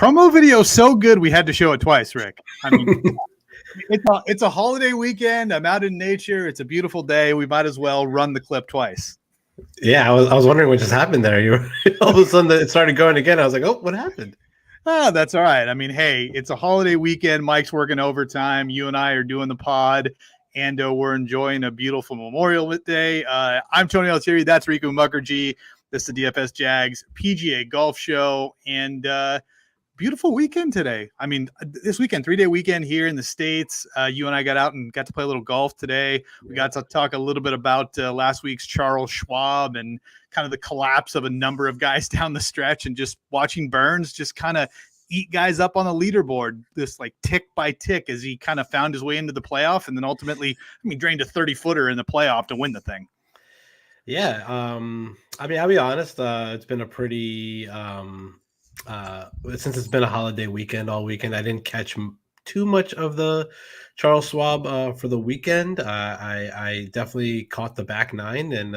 promo video so good we had to show it twice, Rick. I mean, it's a holiday weekend. I'm out in nature. It's a beautiful day. We might as well run the clip twice. Yeah, I was wondering what just happened there. You were, all of a sudden it started going again. I was like, oh, what happened? Oh, that's all right. I mean, hey, it's a holiday weekend. Mike's working overtime. You and I are doing the pod, and we're enjoying a beautiful Memorial Day. I'm Tony Altieri. That's Riku Mukherjee. This is the DFS Jags PGA Golf Show, and beautiful weekend today. I mean, this weekend, 3-day weekend here in the States. You and I got out and got to play a little golf today. We got to talk a little bit about last week's Charles Schwab and kind of the collapse of a number of guys down the stretch, and just watching Burns just kind of eat guys up on the leaderboard, this like tick by tick, as he kind of found his way into the playoff, and then ultimately, drained a 30-footer in the playoff to win the thing. Yeah. I mean, I'll be honest. It's been a pretty since it's been a holiday weekend all weekend, I didn't catch too much of the Charles Schwab for the weekend. I definitely caught the back nine, and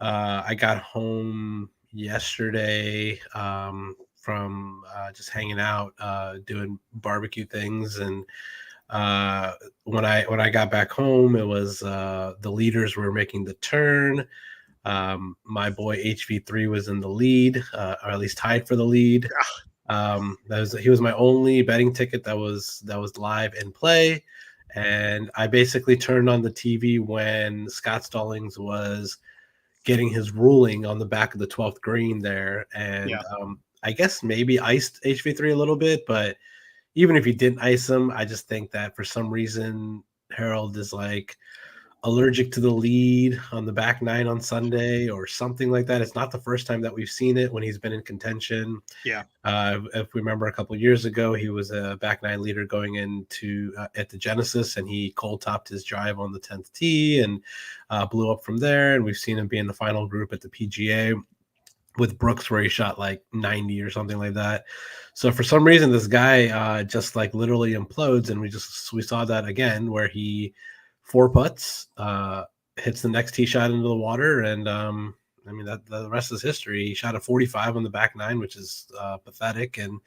I got home yesterday from just hanging out, doing barbecue things, and when I got back home, it was the leaders were making the turn. My boy HV3 was in the lead, or at least tied for the lead. He was my only betting ticket that was live in play, and I basically turned on the TV when Scott Stallings was getting his ruling on the back of the 12th green there, and I guess maybe iced HV3 a little bit, but even if you didn't ice him, I just think that for some reason Harold is like allergic to the lead on the back nine on Sunday or something like that. It's not the first time that we've seen it when he's been in contention. Yeah. If we remember a couple of years ago, he was a back nine leader going into at the Genesis, and he cold topped his drive on the 10th tee and blew up from there. And we've seen him be in the final group at the PGA with Brooks, where he shot like 90 or something like that. So for some reason, this guy just like literally implodes, and we saw that again, where he 4 putts, hits the next tee shot into the water, and that the rest is history. He shot a 45 on the back nine, which is pathetic, and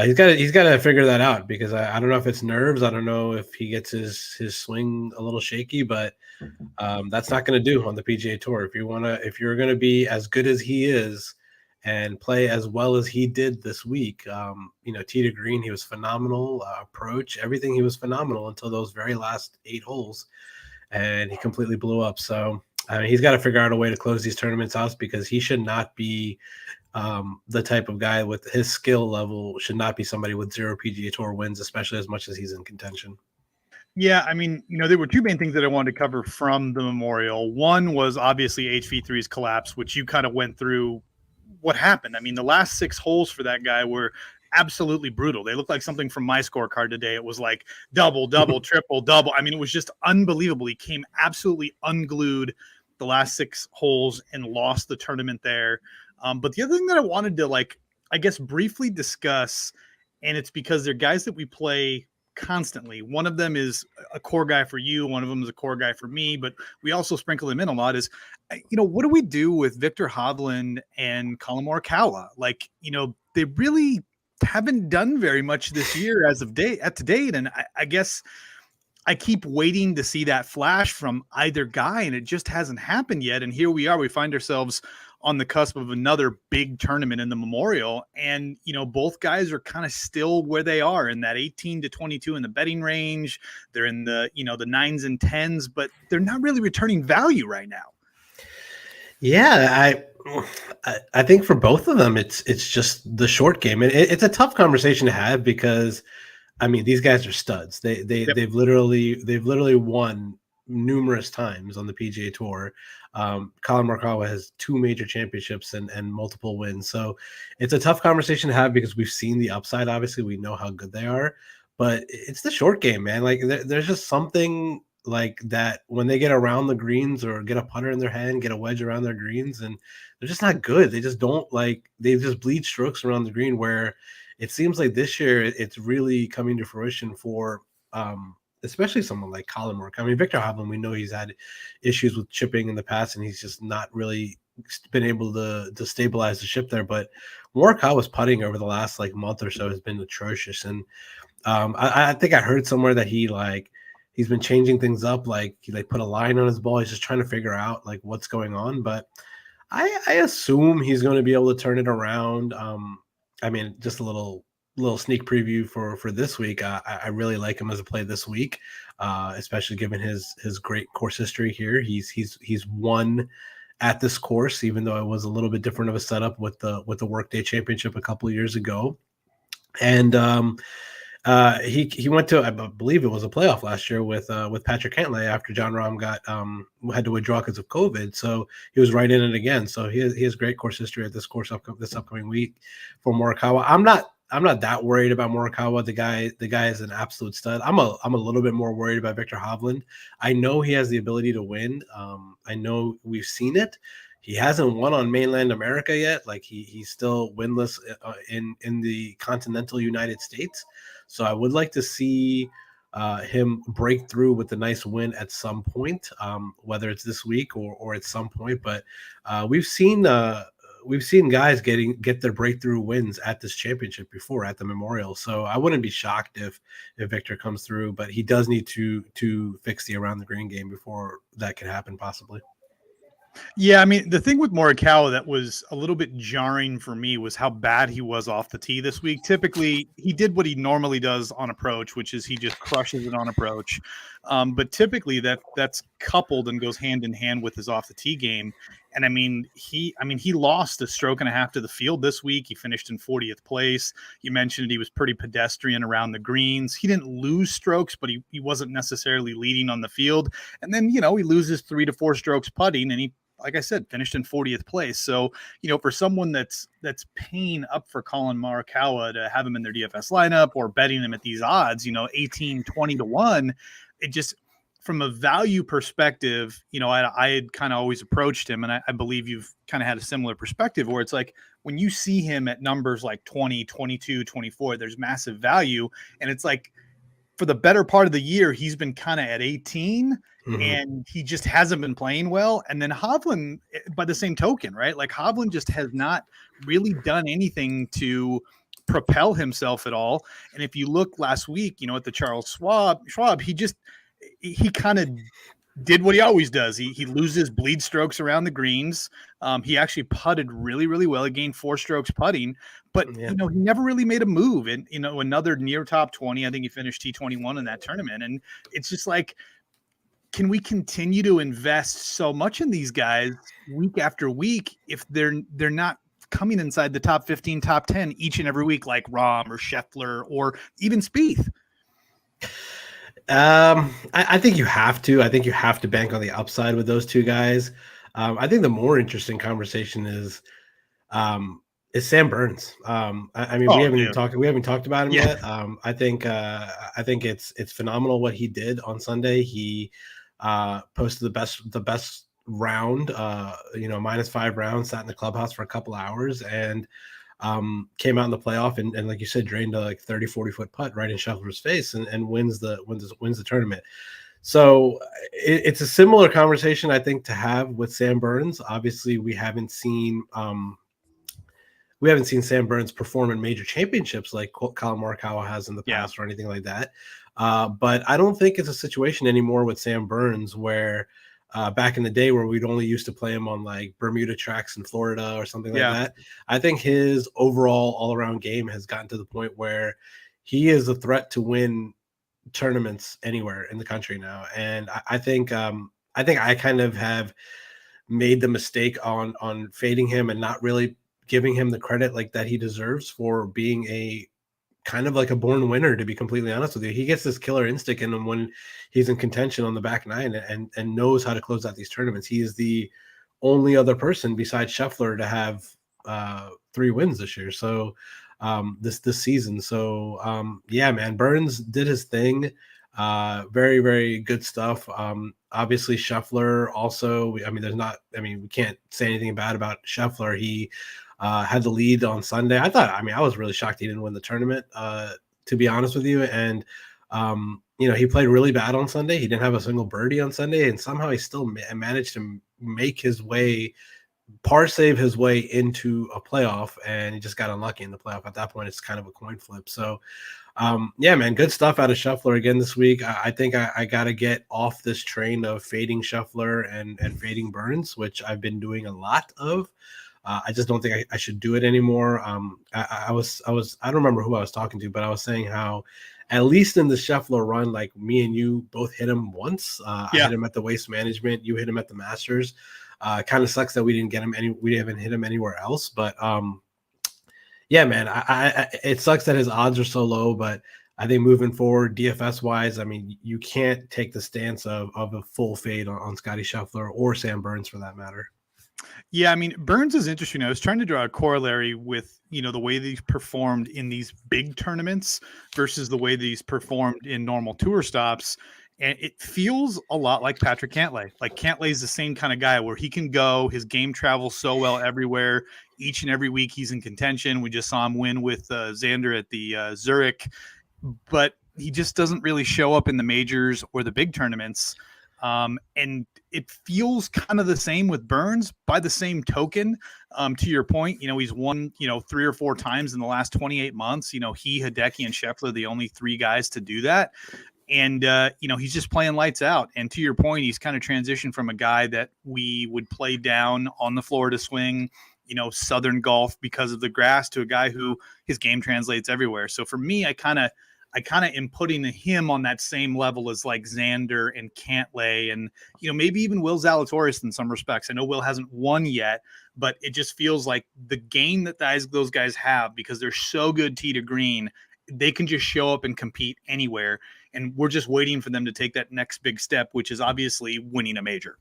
he's got to figure that out, because I don't know if it's nerves. I don't know if he gets his swing a little shaky, but that's not going to do on the PGA Tour. If you're going to be as good as he is and play as well as he did this week, tee to green, he was phenomenal. Approach, everything, he was phenomenal until those very last 8 holes, and he completely blew up. So he's got to figure out a way to close these tournaments out, because he should not be the type of guy with his skill level, should not be somebody with 0 PGA Tour wins, especially as much as he's in contention. Yeah, there were 2 main things that I wanted to cover from the Memorial. One was obviously HV3's collapse, which you kind of went through what happened. The last 6 holes for that guy were absolutely brutal. They looked like something from my scorecard today. It was like double, triple, double. It was just unbelievable. He came absolutely unglued the last 6 holes and lost the tournament there. But the other thing that I wanted to briefly discuss, and it's because they're guys that we play constantly. One of them is a core guy for you. One of them is a core guy for me, but we also sprinkle him in a lot. Is, what do we do with Victor Hovland and Collin Morikawa? They really haven't done very much this year to date. And I guess I keep waiting to see that flash from either guy, and it just hasn't happened yet. And here we are, we find ourselves on the cusp of another big tournament in the Memorial. And, both guys are kind of still where they are in that 18 to 22 in the betting range. They're in the, the 9s and 10s, but they're not really returning value right now. Yeah, I think for both of them, it's just the short game. And it's a tough conversation to have, because these guys are studs. They've literally won numerous times on the PGA Tour. Collin Morikawa has 2 major championships and multiple wins. So it's a tough conversation to have, because we've seen the upside. Obviously, we know how good they are, but it's the short game, man. Like there's just something like that when they get around the greens, or get a putter in their hand, get a wedge around their greens, and they're just not good. They just don't they just bleed strokes around the green, where it seems like this year it's really coming to fruition for especially someone like Collin Morikawa. Victor Hovland, we know he's had issues with chipping in the past, and he's just not really been able to stabilize the ship there. But Morikawa's putting over the last like month or so has been atrocious, and I think I heard somewhere that he's been changing things up. Like he like put a line on his ball. He's just trying to figure out like what's going on. But I assume he's going to be able to turn it around. I mean, just a little sneak preview for this week. I really like him as a play this week, especially given his great course history here. He's won at this course, even though it was a little bit different of a setup with the Workday Championship a couple of years ago. And he went to, I believe it was a playoff last year with Patrick Cantlay after John Rahm had to withdraw because of COVID. So he was right in it again. So he has great course history at this course this upcoming week for Morikawa. I'm not that worried about Morikawa. The guy is an absolute stud. I'm a little bit more worried about Victor Hovland. I know he has the ability to win. I know we've seen it. He hasn't won on mainland America yet. Like he's still winless in the continental United States. So I would like to see him break through with a nice win at some point, whether it's this week or at some point. But we've seen guys get their breakthrough wins at this championship before at the Memorial. So I wouldn't be shocked if Victor comes through, but he does need to fix the around the green game before that can happen possibly. Yeah, I mean, the thing with Morikawa that was a little bit jarring for me was how bad he was off the tee this week. Typically, he did what he normally does on approach, which is he just crushes it on approach. But typically, that's coupled and goes hand in hand with his off the tee game. And I mean, he lost a stroke and a half to the field this week. He finished in 40th place. You mentioned he was pretty pedestrian around the greens. He didn't lose strokes, but he wasn't necessarily leading on the field. And then, he loses 3 to 4 strokes putting, and he, like I said, finished in 40th place. So, for someone that's paying up for Colin Morikawa to have him in their DFS lineup or betting him at these odds, 18, 20 to 1, it just, from a value perspective, I had kind of always approached him, and I believe you've kind of had a similar perspective where it's like when you see him at numbers like 20, 22, 24, there's massive value. And it's like for the better part of the year, he's been kind of at 18. Mm-hmm. And he just hasn't been playing well. And then Hovland, by the same token, right? Like Hovland just has not really done anything to propel himself at all. And if you look last week, at the Charles Schwab, he kind of did what he always does. He loses bleed strokes around the greens. He actually putted really, really well. He gained 4 strokes putting, but he never really made a move. And another near top 20. I think he finished T21 in that tournament. And it's just like, can we continue to invest so much in these guys week after week if they're not coming inside the top 15, top 10 each and every week, like Rahm or Scheffler or even Spieth? I think you have to. I think you have to bank on the upside with those two guys. I think the more interesting conversation is Sam Burns. I mean, we haven't talked about him yet. I think it's phenomenal what he did on Sunday. He posted the best round, -5 rounds, sat in the clubhouse for a couple hours, and came out in the playoff and like you said, drained a 30-40 foot putt right in Scheffler's face and wins the tournament. So it's a similar conversation I think to have with Sam Burns. Obviously, we haven't seen Sam Burns perform in major championships like Colin Morikawa has in the past or anything like that. But I don't think it's a situation anymore with Sam Burns where back in the day where we'd only used to play him on like Bermuda tracks in Florida or something like that. I think his overall all-around game has gotten to the point where he is a threat to win tournaments anywhere in the country now. And I think I kind of have made the mistake on fading him and not really giving him the credit like that he deserves for being a kind of like a born winner, to be completely honest with you. He gets this killer instinct in him when he's in contention on the back nine and knows how to close out these tournaments. He is the only other person besides Scheffler to have 3 wins this year. So this season. So yeah, man, Burns did his thing. Very, very good stuff. Obviously Scheffler also, we can't say anything bad about Scheffler. He had the lead on Sunday. I was really shocked he didn't win the tournament, to be honest with you. And, he played really bad on Sunday. He didn't have a single birdie on Sunday, and somehow he still managed to make his way par save his way into a playoff, and he just got unlucky in the playoff. At that point, it's kind of a coin flip. So, yeah, man, good stuff out of Scheffler again this week. I think I got to get off this train of fading Scheffler and fading Burns, which I've been doing a lot of. I just don't think I should do it anymore. I don't remember who I was talking to, but I was saying how, at least in the Scheffler run, like me and you both hit him once. I hit him at the Waste Management. You hit him at the Masters. Kind of sucks that we didn't get him we haven't hit him anywhere else. But yeah, man, it sucks that his odds are so low. But I think moving forward, DFS wise, I mean, you can't take the stance of a full fade on Scotty Scheffler or Sam Burns for that matter. Yeah, I mean, Burns is interesting. I was trying to draw a corollary with, the way that he's performed in these big tournaments versus the way that he's performed in normal tour stops. And it feels a lot like Patrick Cantlay. Like Cantlay's the same kind of guy where he can go, his game travels so well everywhere. Each and every week he's in contention. We just saw him win with Xander at the Zurich, but he just doesn't really show up in the majors or the big tournaments. And it feels kind of the same with Burns by the same token. To your point, he's won, 3 or 4 times in the last 28 months. He, Hideki, and Scheffler, the only 3 guys to do that. And, he's just playing lights out. And to your point, he's kind of transitioned from a guy that we would play down on the Florida swing, Southern golf because of the grass, to a guy who his game translates everywhere. So for me, I kind of am putting him on that same level as like Xander and Cantlay and, maybe even Will Zalatoris in some respects. I know Will hasn't won yet, but it just feels like the game that those guys have, because they're so good tee to green, they can just show up and compete anywhere. And we're just waiting for them to take that next big step, which is obviously winning a major.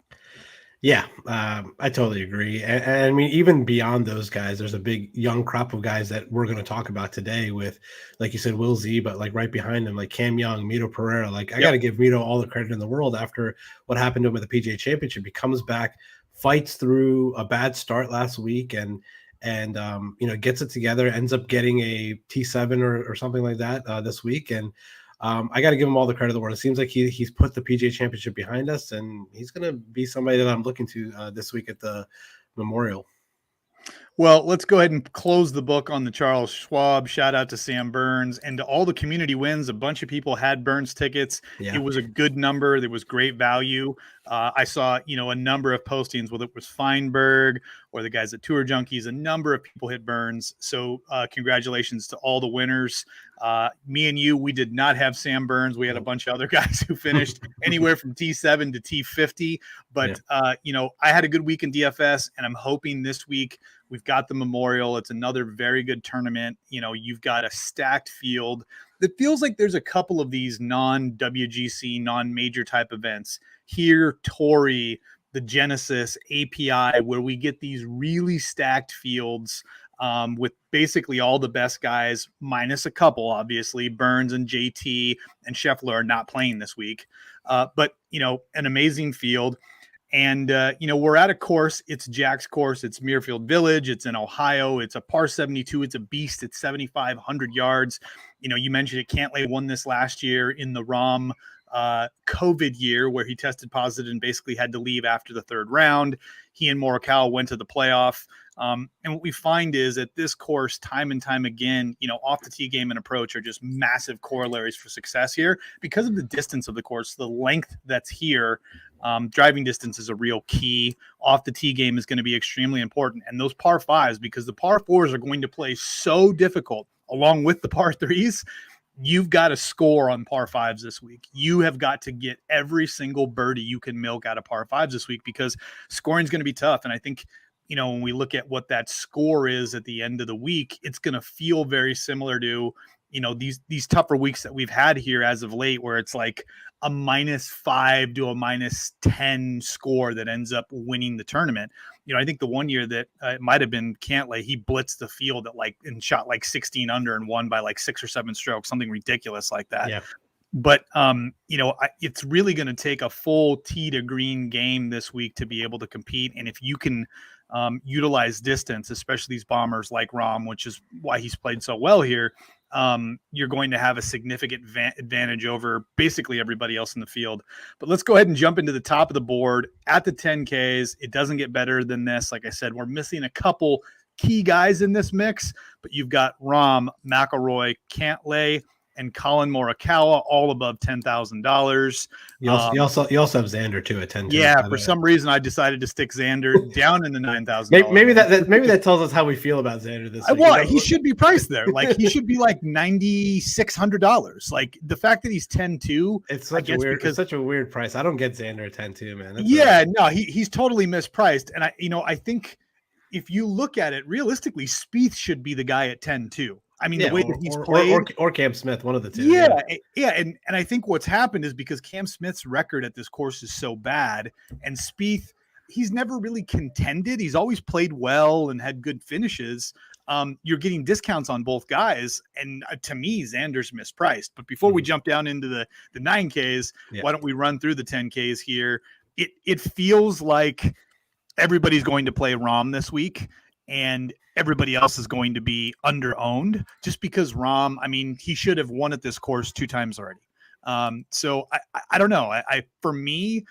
Yeah, I totally agree. And I mean, even beyond those guys, there's a big young crop of guys that we're going to talk about today with, like you said, Will Z, but like right behind him, like Cam Young, Mito Pereira. Like I got to give Mito all the credit in the world after what happened to him at the PGA Championship. He comes back, fights through a bad start last week, and gets it together, ends up getting a T7 or something like that this week. And I got to give him all the credit in the world. It seems like he's put the PGA Championship behind us, and he's going to be somebody that I'm looking to this week at the Memorial. Well, let's go ahead and close the book on the Charles Schwab. Shout out to Sam Burns and to all the community wins. A bunch of people had Burns tickets. Yeah. It was a good number. There was great value. I saw, a number of postings, whether it was Feinberg or the guys at Tour Junkies, a number of people hit Burns. So congratulations to all the winners. Me and you, we did not have Sam Burns. We had a bunch of other guys who finished anywhere from T7 to T50. But, I had a good week in DFS, and I'm hoping this week we've got the Memorial. It's another very good tournament. You've got a stacked field. It feels like there's a couple of these non-WGC, non-major type events here, Torrey, the Genesis, API, where we get these really stacked fields with basically all the best guys, minus a couple, obviously. Burns and JT and Scheffler are not playing this week. But, an amazing field. And, we're at a course. It's Jack's course. It's Muirfield Village. It's in Ohio. It's a par 72. It's a beast. It's 7,500 yards. You mentioned it. Cantlay won this last year in the ROM COVID year, where he tested positive and basically had to leave after the 3rd round. He and Morikawa went to the playoff. And what we find is at this course, time and time again, off the tee game and approach are just massive corollaries for success here because of the distance of the course, the length that's here. Driving distance is a real key. Off the tee game is going to be extremely important. And those par 5s, because the par 4s are going to play so difficult along with the par 3s, you've got to score on par 5s this week. You have got to get every single birdie you can milk out of par 5s this week, because scoring is going to be tough. And I think, when we look at what that score is at the end of the week, it's going to feel very similar to, these tougher weeks that we've had here as of late, where it's like a -5 to a -10 score that ends up winning the tournament. I think the one year that it might have been Cantlay, he blitzed the field and shot 16 under and won by 6 or 7 strokes, something ridiculous like that. Yeah. But, it's really going to take a full tee to green game this week to be able to compete. And if you can utilize distance, especially these bombers like Rahm, which is why he's played so well here, you're going to have a significant advantage over basically everybody else in the field. But let's go ahead and jump into the top of the board at the 10Ks. It doesn't get better than this. Like I said, we're missing a couple key guys in this mix, but you've got Rahm, McIlroy, Cantlay, and Colin Morikawa all above $10,000. You also have Xander too at 10. Yeah, for some reason I decided to stick Xander down in the $9,000. Maybe that tells us how we feel about Xander this week. Well, he should be priced there. Like he should be like $9,600. Like the fact that he's 10-2, it's such a weird price. I don't get Xander at 10-2, man. No, he's totally mispriced. And I think if you look at it realistically, Spieth should be the guy at 10-2. I mean, the way that he's played, or Cam Smith, one of the two. Yeah, and I think what's happened is because Cam Smith's record at this course is so bad, and Spieth, he's never really contended. He's always played well and had good finishes. You're getting discounts on both guys, and to me, Xander's mispriced. But before we jump down into the 9Ks, why don't we run through the 10Ks here? It feels like everybody's going to play Rahm this week, and everybody else is going to be under-owned just because Rahm, I mean, he should have won at this course 2 times already. So I don't know. For me,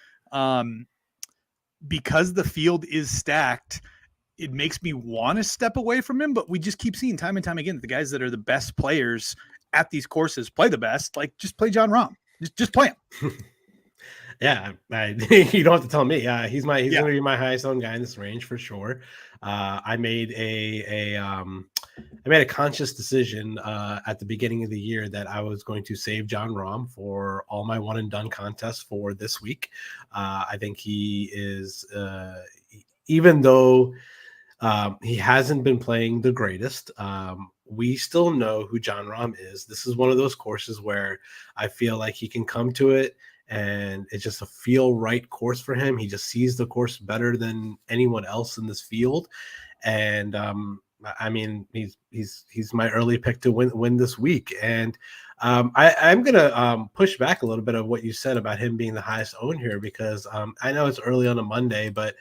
because the field is stacked, it makes me want to step away from him, but we just keep seeing time and time again that the guys that are the best players at these courses play the best. Like, just play Jon Rahm. Just play him. Yeah, you don't have to tell me. He's going to be my highest owned guy in this range for sure. I made a conscious decision at the beginning of the year that I was going to save Jon Rahm for all my one and done contests for this week. I think he is, even though he hasn't been playing the greatest, we still know who Jon Rahm is. This is one of those courses where I feel like he can come to it and it's just a feel right course for him. He just sees the course better than anyone else in this field. And I mean, he's my early pick to win this week. And I'm going to push back a little bit of what you said about him being the highest owned here, because I know it's early on a Monday, but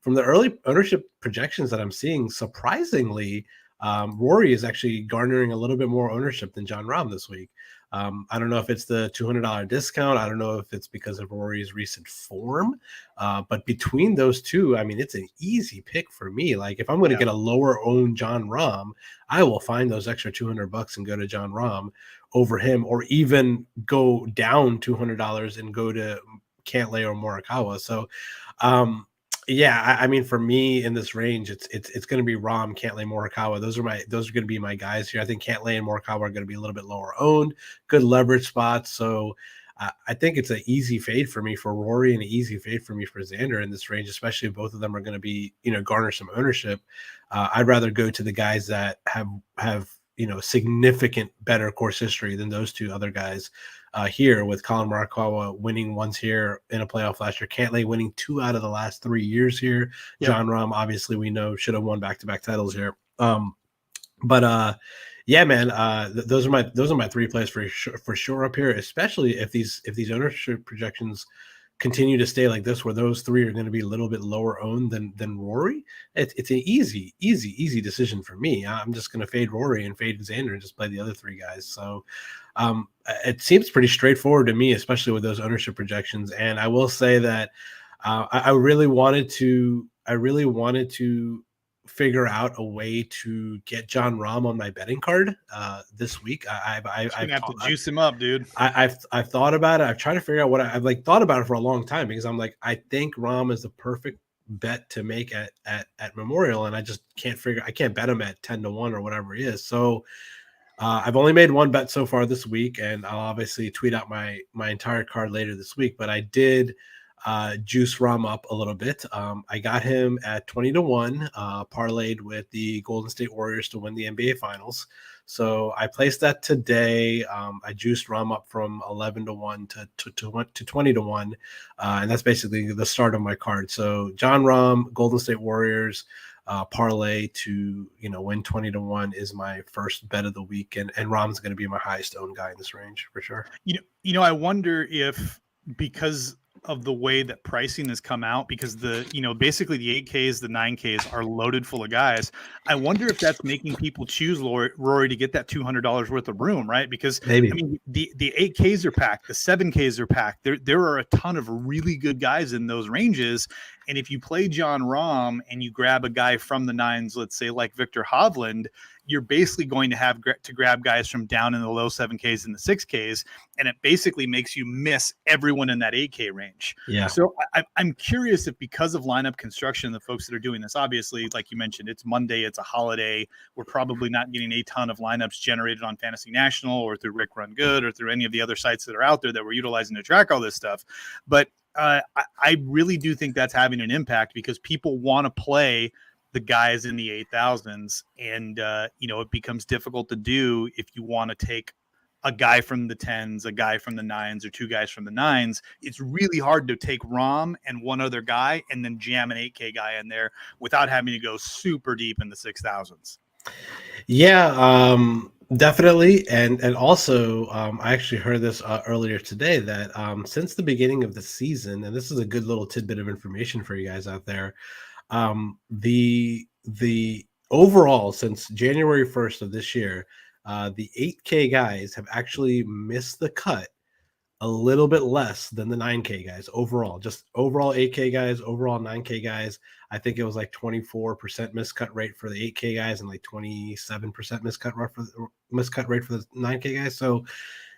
from the early ownership projections that I'm seeing, surprisingly, Rory is actually garnering a little bit more ownership than Jon Rahm this week. I don't know if it's the $200 discount. I don't know if it's because of Rory's recent form, but between those two, I mean, it's an easy pick for me. Like if I'm going to get a lower owned Jon Rahm, I will find those extra $200 and go to Jon Rahm over him, or even go down $200 and go to Cantlay or Morikawa. So, I mean, for me in this range, it's going to be Rahm, Cantlay, Morikawa. Those are going to be my guys here. I think Cantlay and Morikawa are going to be a little bit lower owned, good leverage spots. So I think it's an easy fade for me for Rory and an easy fade for me for Xander in this range, especially if both of them are going to be, garner some ownership. I'd rather go to the guys that have significant better course history than those two other guys. Here with Colin Morikawa winning once here in a playoff last year, Cantlay winning 2 out of the last 3 years here. Yep. Jon Rahm, obviously, we know should have won back-to-back titles here. Man, those are my 3 plays for sure up here, especially if these ownership projections continue to stay like this, where those 3 are going to be a little bit lower owned than Rory. It's an easy decision for me. I'm just going to fade Rory and fade Xander and just play the other 3 guys. So it seems pretty straightforward to me, especially with those ownership projections. And I will say that I really wanted to figure out a way to get Jon Rahm on my betting card this week. I've gonna have to juice him up, dude. I've thought about it. I've tried to figure out what I've thought about it for a long time, because I'm like, I think Rahm is the perfect bet to make at Memorial, and I just I can't bet him at 10-1 or whatever it is. So I've only made 1 bet so far this week, and I'll obviously tweet out my entire card later this week. But I did juice Rahm up a little bit. I got him at 20-1, parlayed with the Golden State Warriors to win the NBA Finals. So I placed that today. I juiced Rahm up from 11-1 to 20-1, and that's basically the start of my card. So Jon Rahm, Golden State Warriors, parlay to win 20-1 is my first bet of the week, and Rahm's going to be my highest owned guy in this range for sure. I wonder if, because of the way that pricing has come out, because basically the 8Ks, the 9Ks are loaded full of guys. I wonder if that's making people choose Rory to get that $200 worth of room, right? Because Maybe. I mean, the 8Ks are packed, the 7Ks are packed. There are a ton of really good guys in those ranges. And if you play John Rahm and you grab a guy from the nines, let's say like Victor Hovland, you're basically going to have to grab guys from down in the low 7Ks and the 6Ks, and it basically makes you miss everyone in that 8K range. Yeah. So I'm curious if, because of lineup construction, the folks that are doing this, obviously, like you mentioned, it's Monday, it's a holiday. We're probably not getting a ton of lineups generated on Fantasy National or through Rick Run Good or through any of the other sites that are out there that we're utilizing to track all this stuff. But I really do think that's having an impact, because people want to play the guys in the 8,000s, and it becomes difficult to do if you want to take a guy from the 10s, a guy from the 9s, or two guys from the 9s. It's really hard to take Rahm and one other guy and then jam an 8K guy in there without having to go super deep in the 6,000s. Yeah, definitely. And also, I actually heard this earlier today that since the beginning of the season, and this is a good little tidbit of information for you guys out there, the overall, since January 1st of this year, the 8K guys have actually missed the cut a little bit less than the 9K guys overall. Just overall 8K guys, overall 9K guys. I think it was like 24% miscut rate for the 8K guys and like 27% miscut rate for the 9K guys. So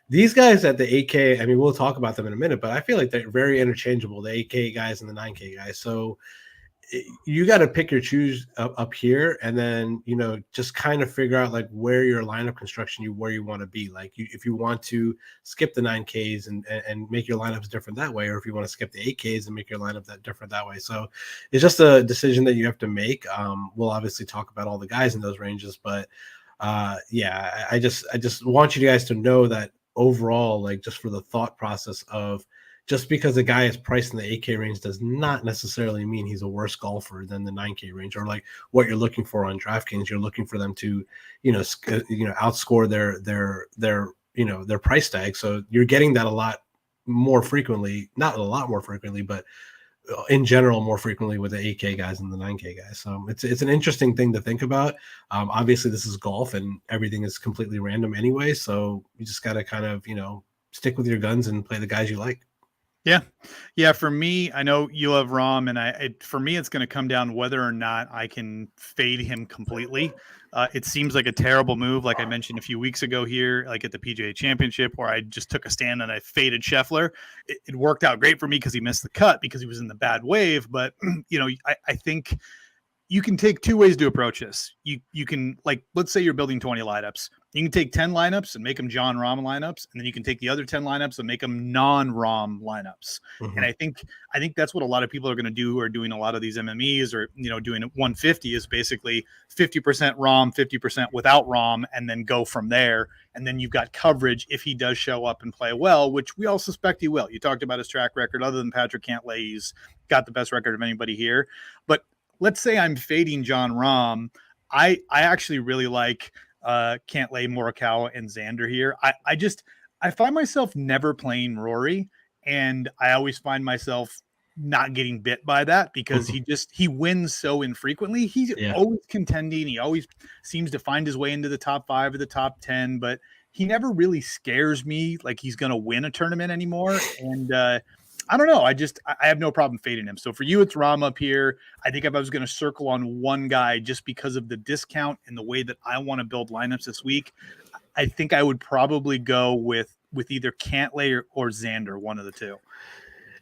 these guys at the 8K, I mean, we'll talk about them in a minute, but I feel like they're very interchangeable, the 8K guys and the 9K guys. So you got to pick your choose up here, and then just kind of figure out like where your lineup construction where you want to be. Like if you want to skip the 9Ks and make your lineups different that way, or if you want to skip the 8Ks and make your lineup different that way. So it's just a decision that you have to make. We'll obviously talk about all the guys in those ranges, but yeah, I just want you guys to know that overall, like just for the thought process of, just because a guy is priced in the 8K range does not necessarily mean he's a worse golfer than the 9K range, or like what you're looking for on DraftKings. You're looking for them to, outscore their price tag. So you're getting that a lot more frequently, not a lot more frequently, but in general more frequently with the 8K guys and the 9K guys. So it's an interesting thing to think about. Obviously, this is golf and everything is completely random anyway. So you just got to kind of stick with your guns and play the guys you like. Yeah. For me, I know you love Rahm, and for me, it's going to come down whether or not I can fade him completely. It seems like a terrible move, like I mentioned a few weeks ago here, like at the PGA Championship, where I just took a stand and I faded Scheffler. It worked out great for me because he missed the cut because he was in the bad wave. But I think you can take two ways to approach this. You can, like, let's say you're building 20 lineups. You can take 10 lineups and make them John Rahm lineups, and then you can take the other 10 lineups and make them non-Rahm lineups. Mm-hmm. And I think that's what a lot of people are going to do who are doing a lot of these MMEs, or doing 150 is basically 50% Rahm, 50% without Rahm, and then go from there. And then you've got coverage if he does show up and play well, which we all suspect he will. You talked about his track record. Other than Patrick Cantlay, he's got the best record of anybody here. But let's say I'm fading John Rahm. I actually really like Cantlay, Morikawa, and Xander here. I find myself never playing Rory, and I always find myself not getting bit by that because he wins so infrequently. He's always contending. He always seems to find his way into the top 5 or the top 10, but he never really scares me like he's going to win a tournament anymore. And I don't know. I have no problem fading him. So for you, it's Rahm up here. I think if I was going to circle on one guy just because of the discount and the way that I want to build lineups this week, I think I would probably go with either Cantlay or Xander, one of the two.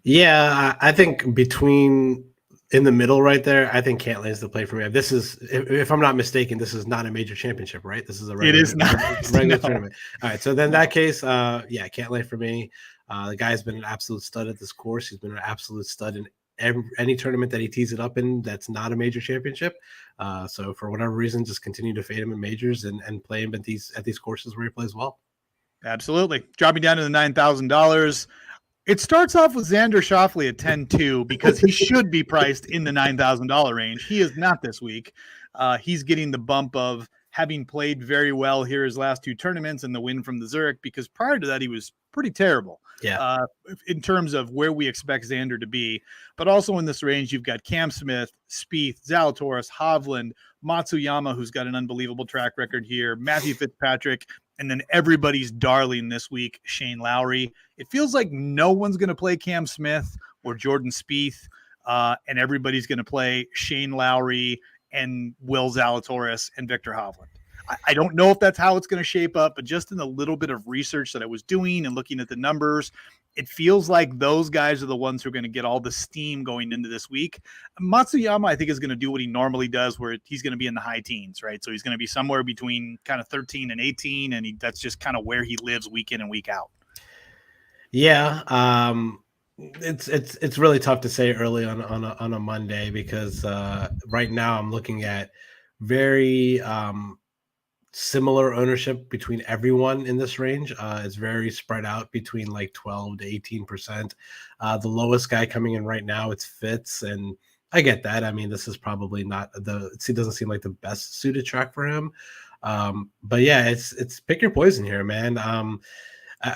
Yeah, I think between in the middle right there, I think Cantlay is the play for me. This is, if I'm not mistaken, this is not a major championship, right? This is a regular, it is not regular tournament. All right, so then in that case, Cantlay for me. The guy's been an absolute stud at this course. He's been an absolute stud in any tournament that he tees it up in that's not a major championship. So for whatever reason, just continue to fade him in majors and play him at these courses where he plays well. Absolutely. Dropping down to the $9,000. It starts off with Xander Schauffele at 10-2 because he should be priced in the $9,000 range. He is not this week. He's getting the bump of having played very well here his last 2 tournaments and the win from the Zurich, because prior to that he was pretty terrible. Yeah. In terms of where we expect Xander to be. But also in this range, you've got Cam Smith, Spieth, Zalatoris, Hovland, Matsuyama, who's got an unbelievable track record here, Matthew Fitzpatrick, and then everybody's darling this week, Shane Lowry. It feels like no one's going to play Cam Smith or Jordan Spieth, and everybody's going to play Shane Lowry and Will Zalatoris and Victor Hovland. I don't know if that's how it's going to shape up, but just in a little bit of research that I was doing and looking at the numbers, it feels like those guys are the ones who are going to get all the steam going into this week. Matsuyama, I think, is going to do what he normally does, where he's going to be in the high teens, right? So he's going to be somewhere between kind of 13 and 18, and that's just kind of where he lives week in and week out. Yeah, it's really tough to say early on a Monday, because right now I'm looking at very similar ownership between everyone in this range. It's very spread out between like 12 to 18%. The lowest guy coming in right now, it's Fitz, and I get that. I mean, this is probably not it doesn't seem like the best suited track for him. But yeah, it's pick your poison here, man.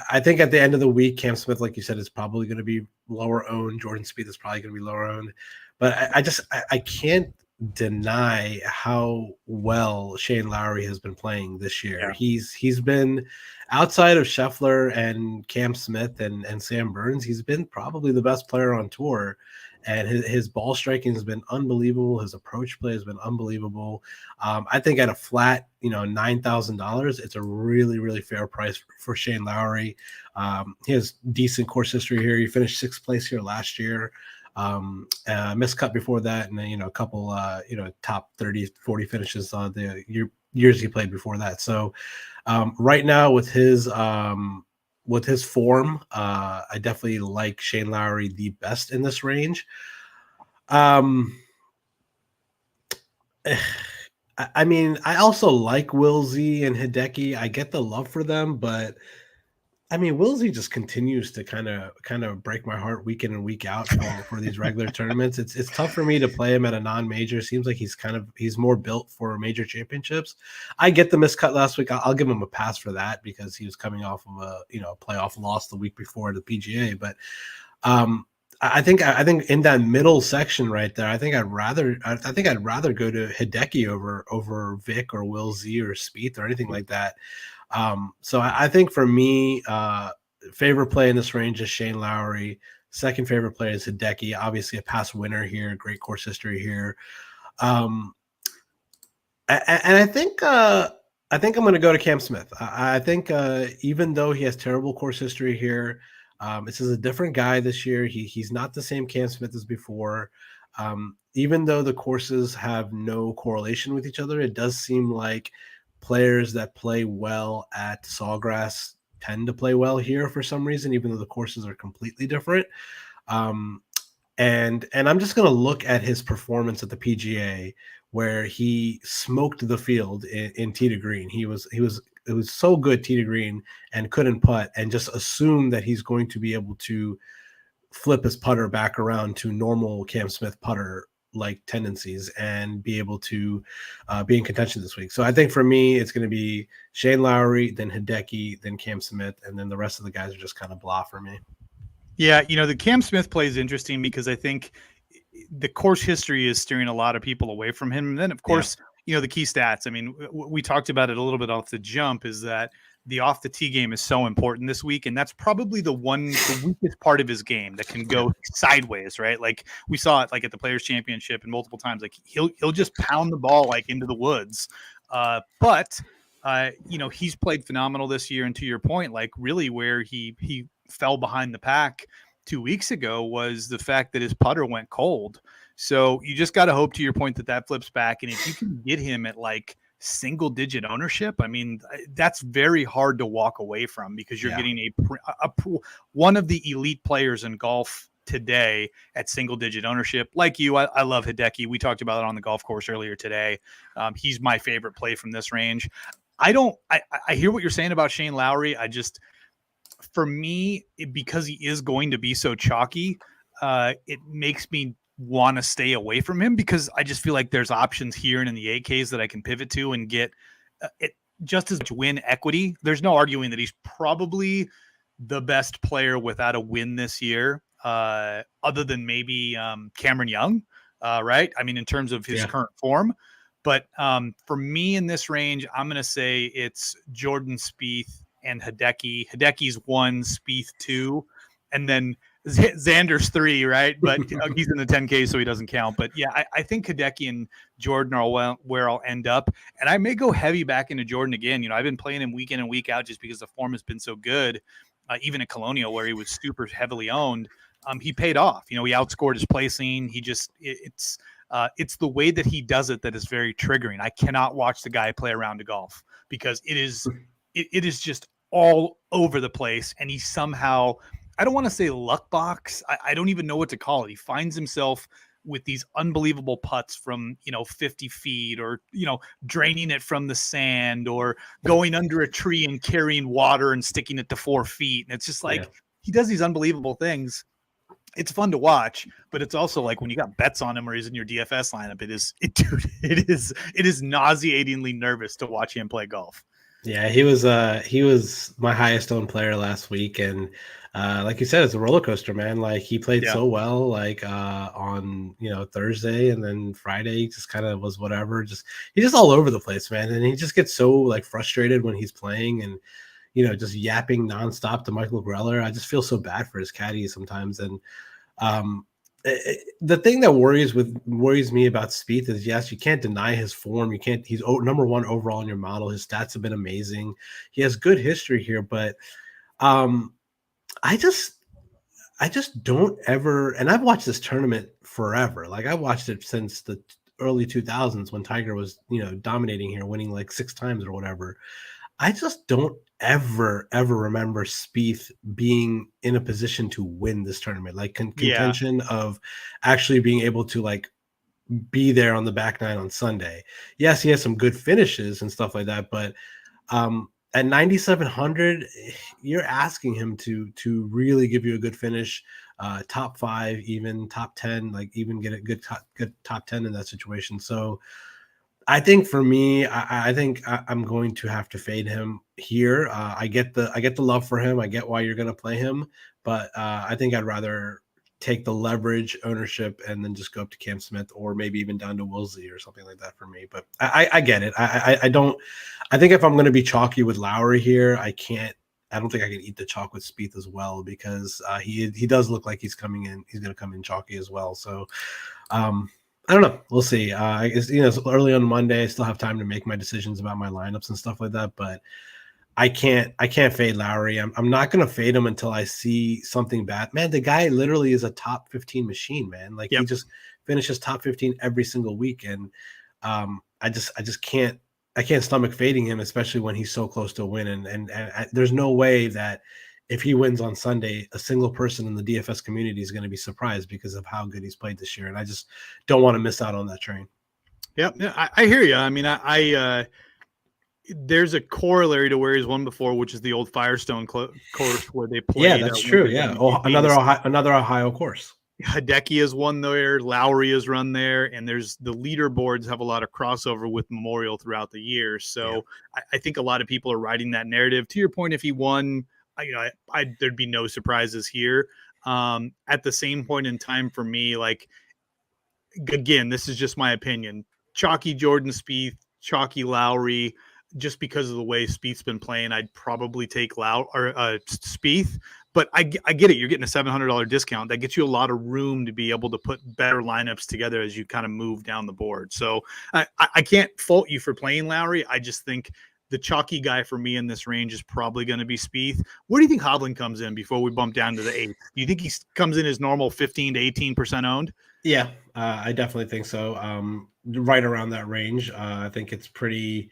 I think at the end of the week, Cam Smith, like you said, is probably going to be lower owned. Jordan Spieth is probably going to be lower owned. But I can't deny how well Shane Lowry has been playing this year. Yeah. He's been, outside of Scheffler and Cam Smith and Sam Burns, he's been probably the best player on tour. And his ball striking has been unbelievable. His approach play has been unbelievable. I think at a flat, $9,000, it's a really, really fair price for Shane Lowry. He has decent course history here. He finished 6th place here last year. Missed cut before that, and then a couple top 30, 40 finishes on the years he played before that. So right now with his form, I definitely like Shane Lowry the best in this range. I mean, I also like Will Z and Hideki. I get the love for them, but I mean, Willsey just continues to kind of break my heart week in and week out for these regular tournaments. It's tough for me to play him at a non-major. Seems like he's more built for major championships. I get the miscut last week. I'll give him a pass for that, because he was coming off of a playoff loss the week before the PGA. But I think in that middle section right there, I think I'd rather go to Hideki over Vic or Will Z or Spieth or anything like that. So I think for me, favorite play in this range is Shane Lowry. Second favorite play is Hideki, obviously a past winner here, great course history here. And I think I'm going to go to Cam Smith. I think even though he has terrible course history here, this is a different guy this year. He's not the same Cam Smith as before. Even though the courses have no correlation with each other, it does seem like players that play well at Sawgrass tend to play well here for some reason, even though the courses are completely different. And I'm just going to look at his performance at the PGA, where he smoked the field in tee to green. It was so good tee to green and couldn't putt, and just assume that he's going to be able to flip his putter back around to normal Cam Smith putter like tendencies and be able to be in contention this week. So I think for me, it's going to be Shane Lowry, then Hideki, then Cam Smith, and then the rest of the guys are just kind of blah for me. Yeah, the Cam Smith play is interesting because I think the course history is steering a lot of people away from him. And then, of course, the key stats. I mean, we talked about it a little bit off the jump, is that the off the tee game is so important this week. And that's probably the weakest part of his game that can go sideways, right? Like we saw it like at the Players Championship and multiple times, like he'll just pound the ball like into the woods. But he's played phenomenal this year. And to your point, like really where he fell behind the pack 2 weeks ago was the fact that his putter went cold. So you just got to hope, to your point, that flips back. And if you can get him at like single digit ownership, I mean, that's very hard to walk away from, because you're getting one of the elite players in golf today at single digit ownership. Like you, I love Hideki. We talked about it on the golf course earlier today. He's my favorite play from this range. I hear what you're saying about Shane Lowry. For me, because he is going to be so chalky, it makes me want to stay away from him, because I just feel like there's options here and in the 8Ks that I can pivot to and get just as much win equity. There's no arguing that he's probably the best player without a win this year, other than maybe Cameron Young, right? I mean, in terms of his current form. But for me in this range, I'm going to say it's Jordan Spieth and Hideki. Hideki's 1, Spieth 2, and then Xander's 3, right? But he's in the 10K, so he doesn't count. But yeah, I think Hideki and Jordan are where I'll end up. And I may go heavy back into Jordan again. You know, I've been playing him week in and week out just because the form has been so good. Even at Colonial, where he was super heavily owned, he paid off. You know, he outscored his placing. He just it's the way that he does it that is very triggering. I cannot watch the guy play around to golf because it is just all over the place, and he somehow, I don't want to say luck box. I don't even know what to call it. He finds himself with these unbelievable putts from, 50 feet, or, draining it from the sand, or going under a tree and carrying water and sticking it to 4 feet. And it's just like, he does these unbelievable things. It's fun to watch, but it's also like when you got bets on him or he's in your DFS lineup, it is nauseatingly nervous to watch him play golf. Yeah, he was my highest owned player last week, and like you said, it's a roller coaster, man. Like he played so well, like on Thursday, and then Friday just kind of was whatever. He's just all over the place, man, and he just gets so like frustrated when he's playing, and just yapping nonstop to Michael Greller. I just feel so bad for his caddy sometimes, and the thing that worries me about Spieth is, yes, you can't deny his form. He's number 1 overall in your model. His stats have been amazing. He has good history here, but I just don't ever, and I've watched this tournament forever. Like I watched it since the early 2000s when Tiger was, dominating here, winning like 6 times or whatever. I just don't ever remember Spieth being in a position to win this tournament, like contention of actually being able to like be there on the back nine on Sunday. Yes, he has some good finishes and stuff like that, but at 9,700, you're asking him to really give you a good finish, top 5, even top 10, like even get a good top 10 in that situation. So I think for me, I think I'm going to have to fade him here. I get the love for him. I get why you're going to play him, but I think I'd rather take the leverage ownership and then just go up to Cam Smith, or maybe even down to Woolsey or something like that for me. But I get it. I don't. I think if I'm going to be chalky with Lowry here, I don't think I can eat the chalk with Spieth as well, because he does look like he's coming in. He's going to come in chalky as well. So. I don't know. We'll see. It's early on Monday. I still have time to make my decisions about my lineups and stuff like that. But I can't fade Lowry. I'm not gonna fade him until I see something bad. Man, the guy literally is a top 15 machine, man. Like he just finishes top 15 every single week, and I just can't stomach fading him, especially when he's so close to a win. And there's no way that if he wins on Sunday, a single person in the DFS community is going to be surprised because of how good he's played this year. And I just don't want to miss out on that train. Yeah, I hear you. I mean, I there's a corollary to where he's won before, which is the old Firestone course where they played. Yeah, that's true. Yeah. Another Ohio course. Hideki has won there. Lowry has run there. And the leaderboards have a lot of crossover with Memorial throughout the year. So I think a lot of people are riding that narrative. To your point, if he won, there'd be no surprises here. At the same point in time for me, like, again, this is just my opinion. Chalky Jordan Spieth, chalky Lowry, just because of the way Spieth's been playing, I'd probably take Spieth. But I get it. You're getting a $700 discount. That gets you a lot of room to be able to put better lineups together as you kind of move down the board. So I can't fault you for playing Lowry. I just think the chalky guy for me in this range is probably going to be Spieth. Where do you think Hovland comes in before we bump down to the 8th? Do you think he comes in as normal 15 to 18% owned? Yeah, I definitely think so. Right around that range. I think it's pretty.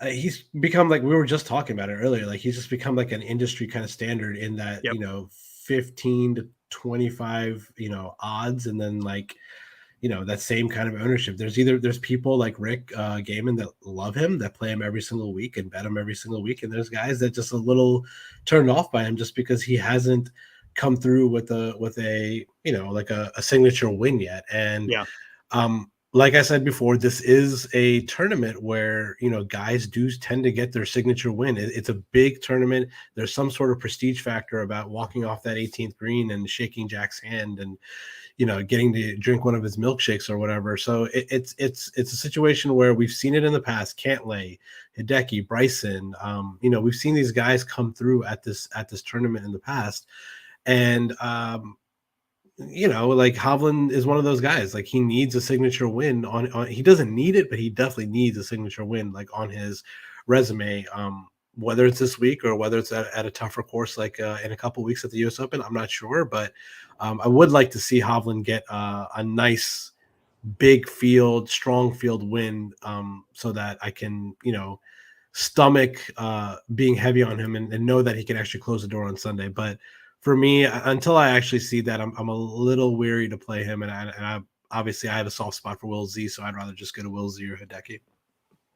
He's become, like we were just talking about it earlier, like he's just become like an industry kind of standard in that, 15 to 25, odds. And then like, that same kind of ownership. There's people like Rick Gaiman that love him, that play him every single week and bet him every single week. And there's guys that just a little turned off by him just because he hasn't come through with a like a signature win yet. And like I said before, this is a tournament where, guys do tend to get their signature win. It's a big tournament. There's some sort of prestige factor about walking off that 18th green and shaking Jack's hand and, getting to drink one of his milkshakes or whatever. So it's a situation where we've seen it in the past. Cantlay, Hideki, Bryson, we've seen these guys come through at this tournament in the past. And, like Hovland is one of those guys. Like he needs a signature win on he doesn't need it, but he definitely needs a signature win like on his resume. Whether it's this week or whether it's at a tougher course like in a couple weeks at the US Open, I'm not sure, but I would like to see Hovland get a nice big field, strong field win, so that I can, stomach being heavy on him and know that he can actually close the door on Sunday. But for me, until I actually see that, I'm a little weary to play him, and I obviously I have a soft spot for Will Z, so I'd rather just go to Will Z or Hideki.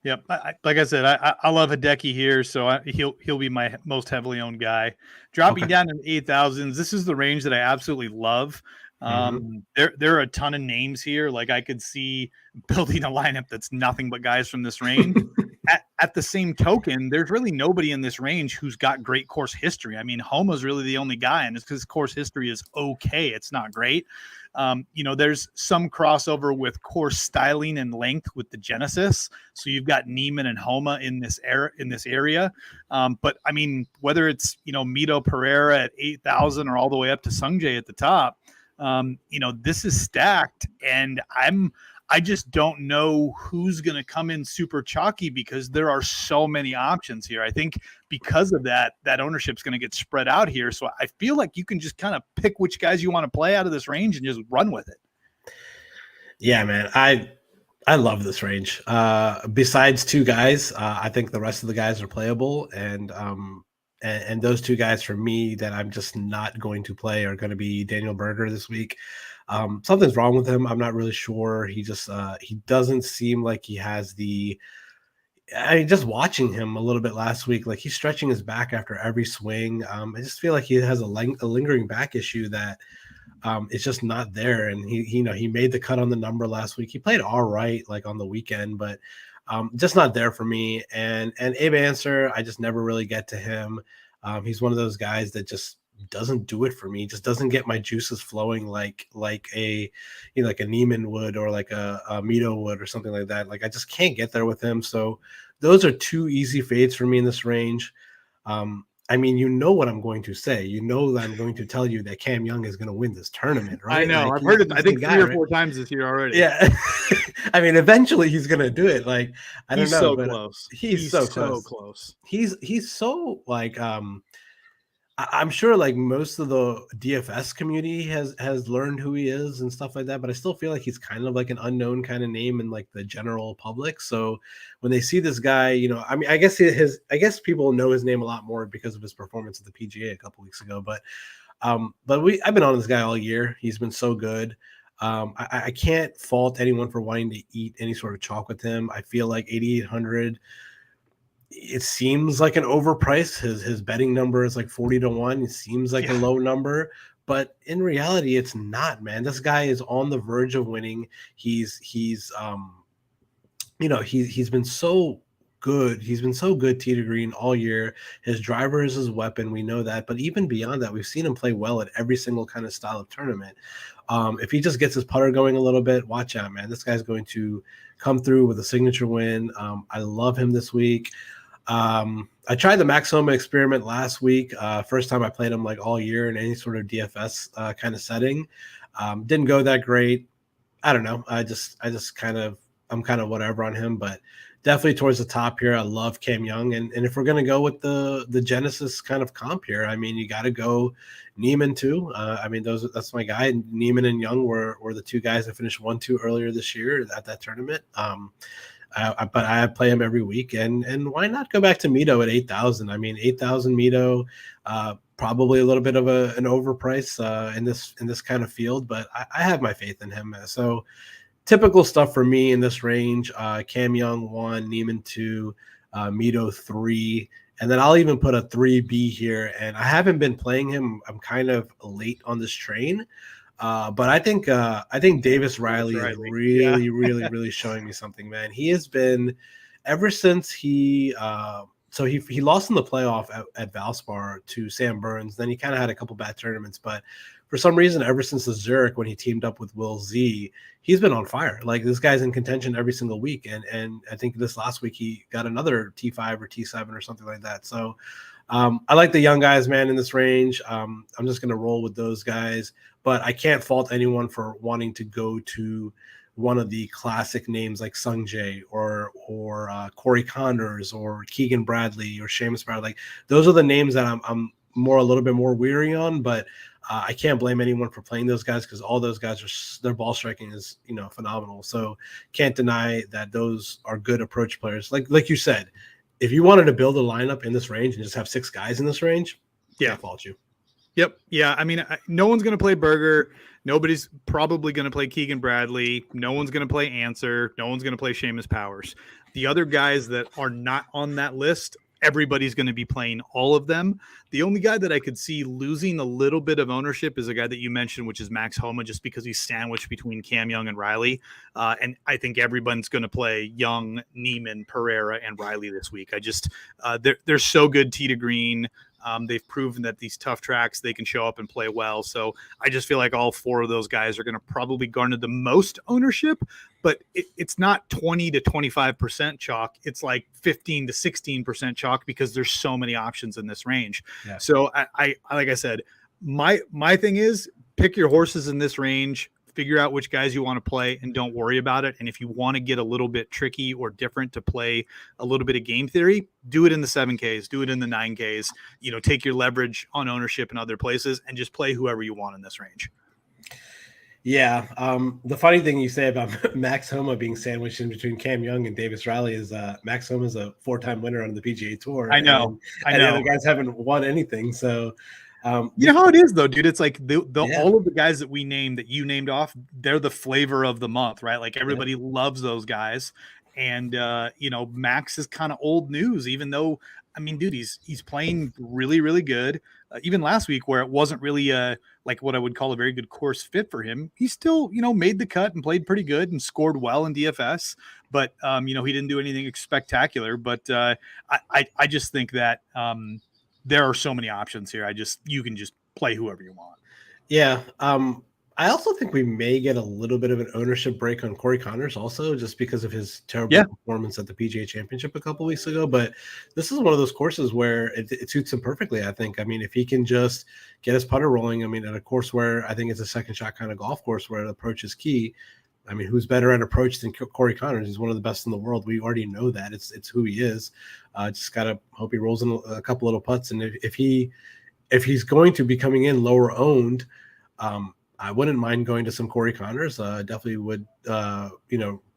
Yep, like I said, I love Hideki here, so he'll be my most heavily owned guy. Dropping down in 8,000s, this is the range that I absolutely love. There are a ton of names here. Like I could see building a lineup that's nothing but guys from this range. At the same token, there's really nobody in this range who's got great course history. I mean, Homa's really the only guy, and it's because course history is okay. It's not great. There's some crossover with course styling and length with the Genesis. So you've got Neiman and Homa in this area. But I mean, whether it's, Mito Pereira at 8,000 or all the way up to Sungjae at the top, this is stacked, and I just don't know who's going to come in super chalky because there are so many options here. I think because of that ownership's going to get spread out here. So I feel like you can just kind of pick which guys you want to play out of this range and just run with it. Yeah, man. I love this range. Besides two guys, I think the rest of the guys are playable, and those two guys for me that I'm just not going to play are going to be Daniel Berger this week. Something's wrong with him. I'm not really sure. He just he doesn't seem like he has just watching him a little bit last week, like he's stretching his back after every swing. I just feel like he has a lingering back issue that it's just not there. And he made the cut on the number last week. He played all right, like on the weekend, but just not there for me. And Abe Answer, I just never really get to him. He's one of those guys that just doesn't do it for me. Just doesn't get my juices flowing like a like a Neiman would or like a Mito would or something like that. Like I just can't get there with him. So those are two easy fades for me in this range. I mean, what I'm going to say. That I'm going to tell you that Cam Young is going to win this tournament, right? I know. I've heard it. I think 3 or 4 times this year already. Yeah. I mean, eventually he's going to do it. Like, I don't know. So close. He's so close. He's so like, I'm sure like most of the DFS community has learned who he is and stuff like that, but I still feel like he's kind of like an unknown kind of name in like the general public. So when they see this guy, I mean, I guess people know his name a lot more because of his performance at the PGA a couple weeks ago. But I've been on this guy all year. He's been so good. I can't fault anyone for wanting to eat any sort of chalk with him. I feel like 8,800. It seems like an overprice. His betting number is like 40-1. It seems like a low number, but in reality, it's not, man. This guy is on the verge of winning. He's been so good. He's been so good tee to green all year. His driver is his weapon. We know that, but even beyond that, we've seen him play well at every single kind of style of tournament. If he just gets his putter going a little bit, watch out, man. This guy's going to come through with a signature win. I love him this week. I tried the Max Homa experiment last week. First time I played him like all year in any sort of DFS kind of setting. Didn't go that great. I don't know. I'm kind of whatever on him, but definitely towards the top here. I love Cam Young. And if we're going to go with the Genesis kind of comp here, I mean, you got to go Neiman too. I mean, that's my guy. Neiman and Young were the two guys that finished 1-2 earlier this year at that tournament. But I play him every week, and why not go back to Mito at 8,000? I mean, 8,000 Mito, probably a little bit of an overprice in this kind of field, but I have my faith in him. So typical stuff for me in this range: Cam Young 1, Neiman 2, Mito 3, and then I'll even put a 3B here. And I haven't been playing him. I'm kind of late on this train. But I think Davis Riley is Yeah. really showing me something, man. He has been ever since he lost in the playoff at Valspar to Sam Burns. Then he kind of had a couple bad tournaments, but for some reason, ever since the Zurich when he teamed up with Will Z, he's been on fire. Like this guy's in contention every single week, and I think this last week he got another T5 or T7 or something like that. So I like the young guys, man, in this range. I'm just going to roll with those guys, but I can't fault anyone for wanting to go to one of the classic names like Sung Jae or Corey Connors or Keegan Bradley or Seamus Bradley. Like those are the names that I'm a little bit more weary on, but I can't blame anyone for playing those guys because all those guys their ball striking is phenomenal. So can't deny that those are good approach players. Like you said, if you wanted to build a lineup in this range and just have 6 guys in this range, can't fault you. Yep. Yeah. I mean, no one's going to play Berger. Nobody's probably going to play Keegan Bradley. No one's going to play Answer. No one's going to play Seamus Powers. The other guys that are not on that list, everybody's going to be playing all of them. The only guy that I could see losing a little bit of ownership is a guy that you mentioned, which is Max Homa, just because he's sandwiched between Cam Young and Riley. And I think everyone's going to play Young, Neiman, Pereira, and Riley this week. They're so good tee to green. They've proven that these tough tracks, they can show up and play well. So I just feel like all 4 of those guys are going to probably garner the most ownership, but it's not 20 to 25% chalk. It's like 15 to 16% chalk because there's so many options in this range. Yeah. So I like I said, my thing is pick your horses in this range, figure out which guys you want to play, and don't worry about it. And if you want to get a little bit tricky or different to play a little bit of game theory, do it in the 7Ks, do it in the 9Ks, take your leverage on ownership in other places and just play whoever you want in this range. Yeah. The funny thing you say about Max Homa being sandwiched in between Cam Young and Davis Riley is Max Homa is a 4-time winner on the PGA Tour. I know. And the other guys haven't won anything. So, you know how it is though, dude. It's like all of the guys that we named, that you named off, they're the flavor of the month, right? Like everybody loves those guys. And Max is kind of old news, even though, I mean, dude, he's playing really, really good. Even last week where it wasn't really like what I would call a very good course fit for him, he still, made the cut and played pretty good and scored well in DFS, but he didn't do anything spectacular. But I just think that there are so many options here. You can just play whoever you want. Yeah. I also think we may get a little bit of an ownership break on Corey Connors also, just because of his terrible performance at the PGA Championship a couple weeks ago. But this is one of those courses where it suits him perfectly, I think. I mean, if he can just get his putter rolling, I mean, at a course where I think it's a second shot kind of golf course where the approach is key. I mean, who's better at approach than Corey Connors? He's one of the best in the world. We already know that. It's who he is. Just got to hope he rolls in a couple little putts. And if he's going to be coming in lower owned, I wouldn't mind going to some Corey Connors. Definitely would,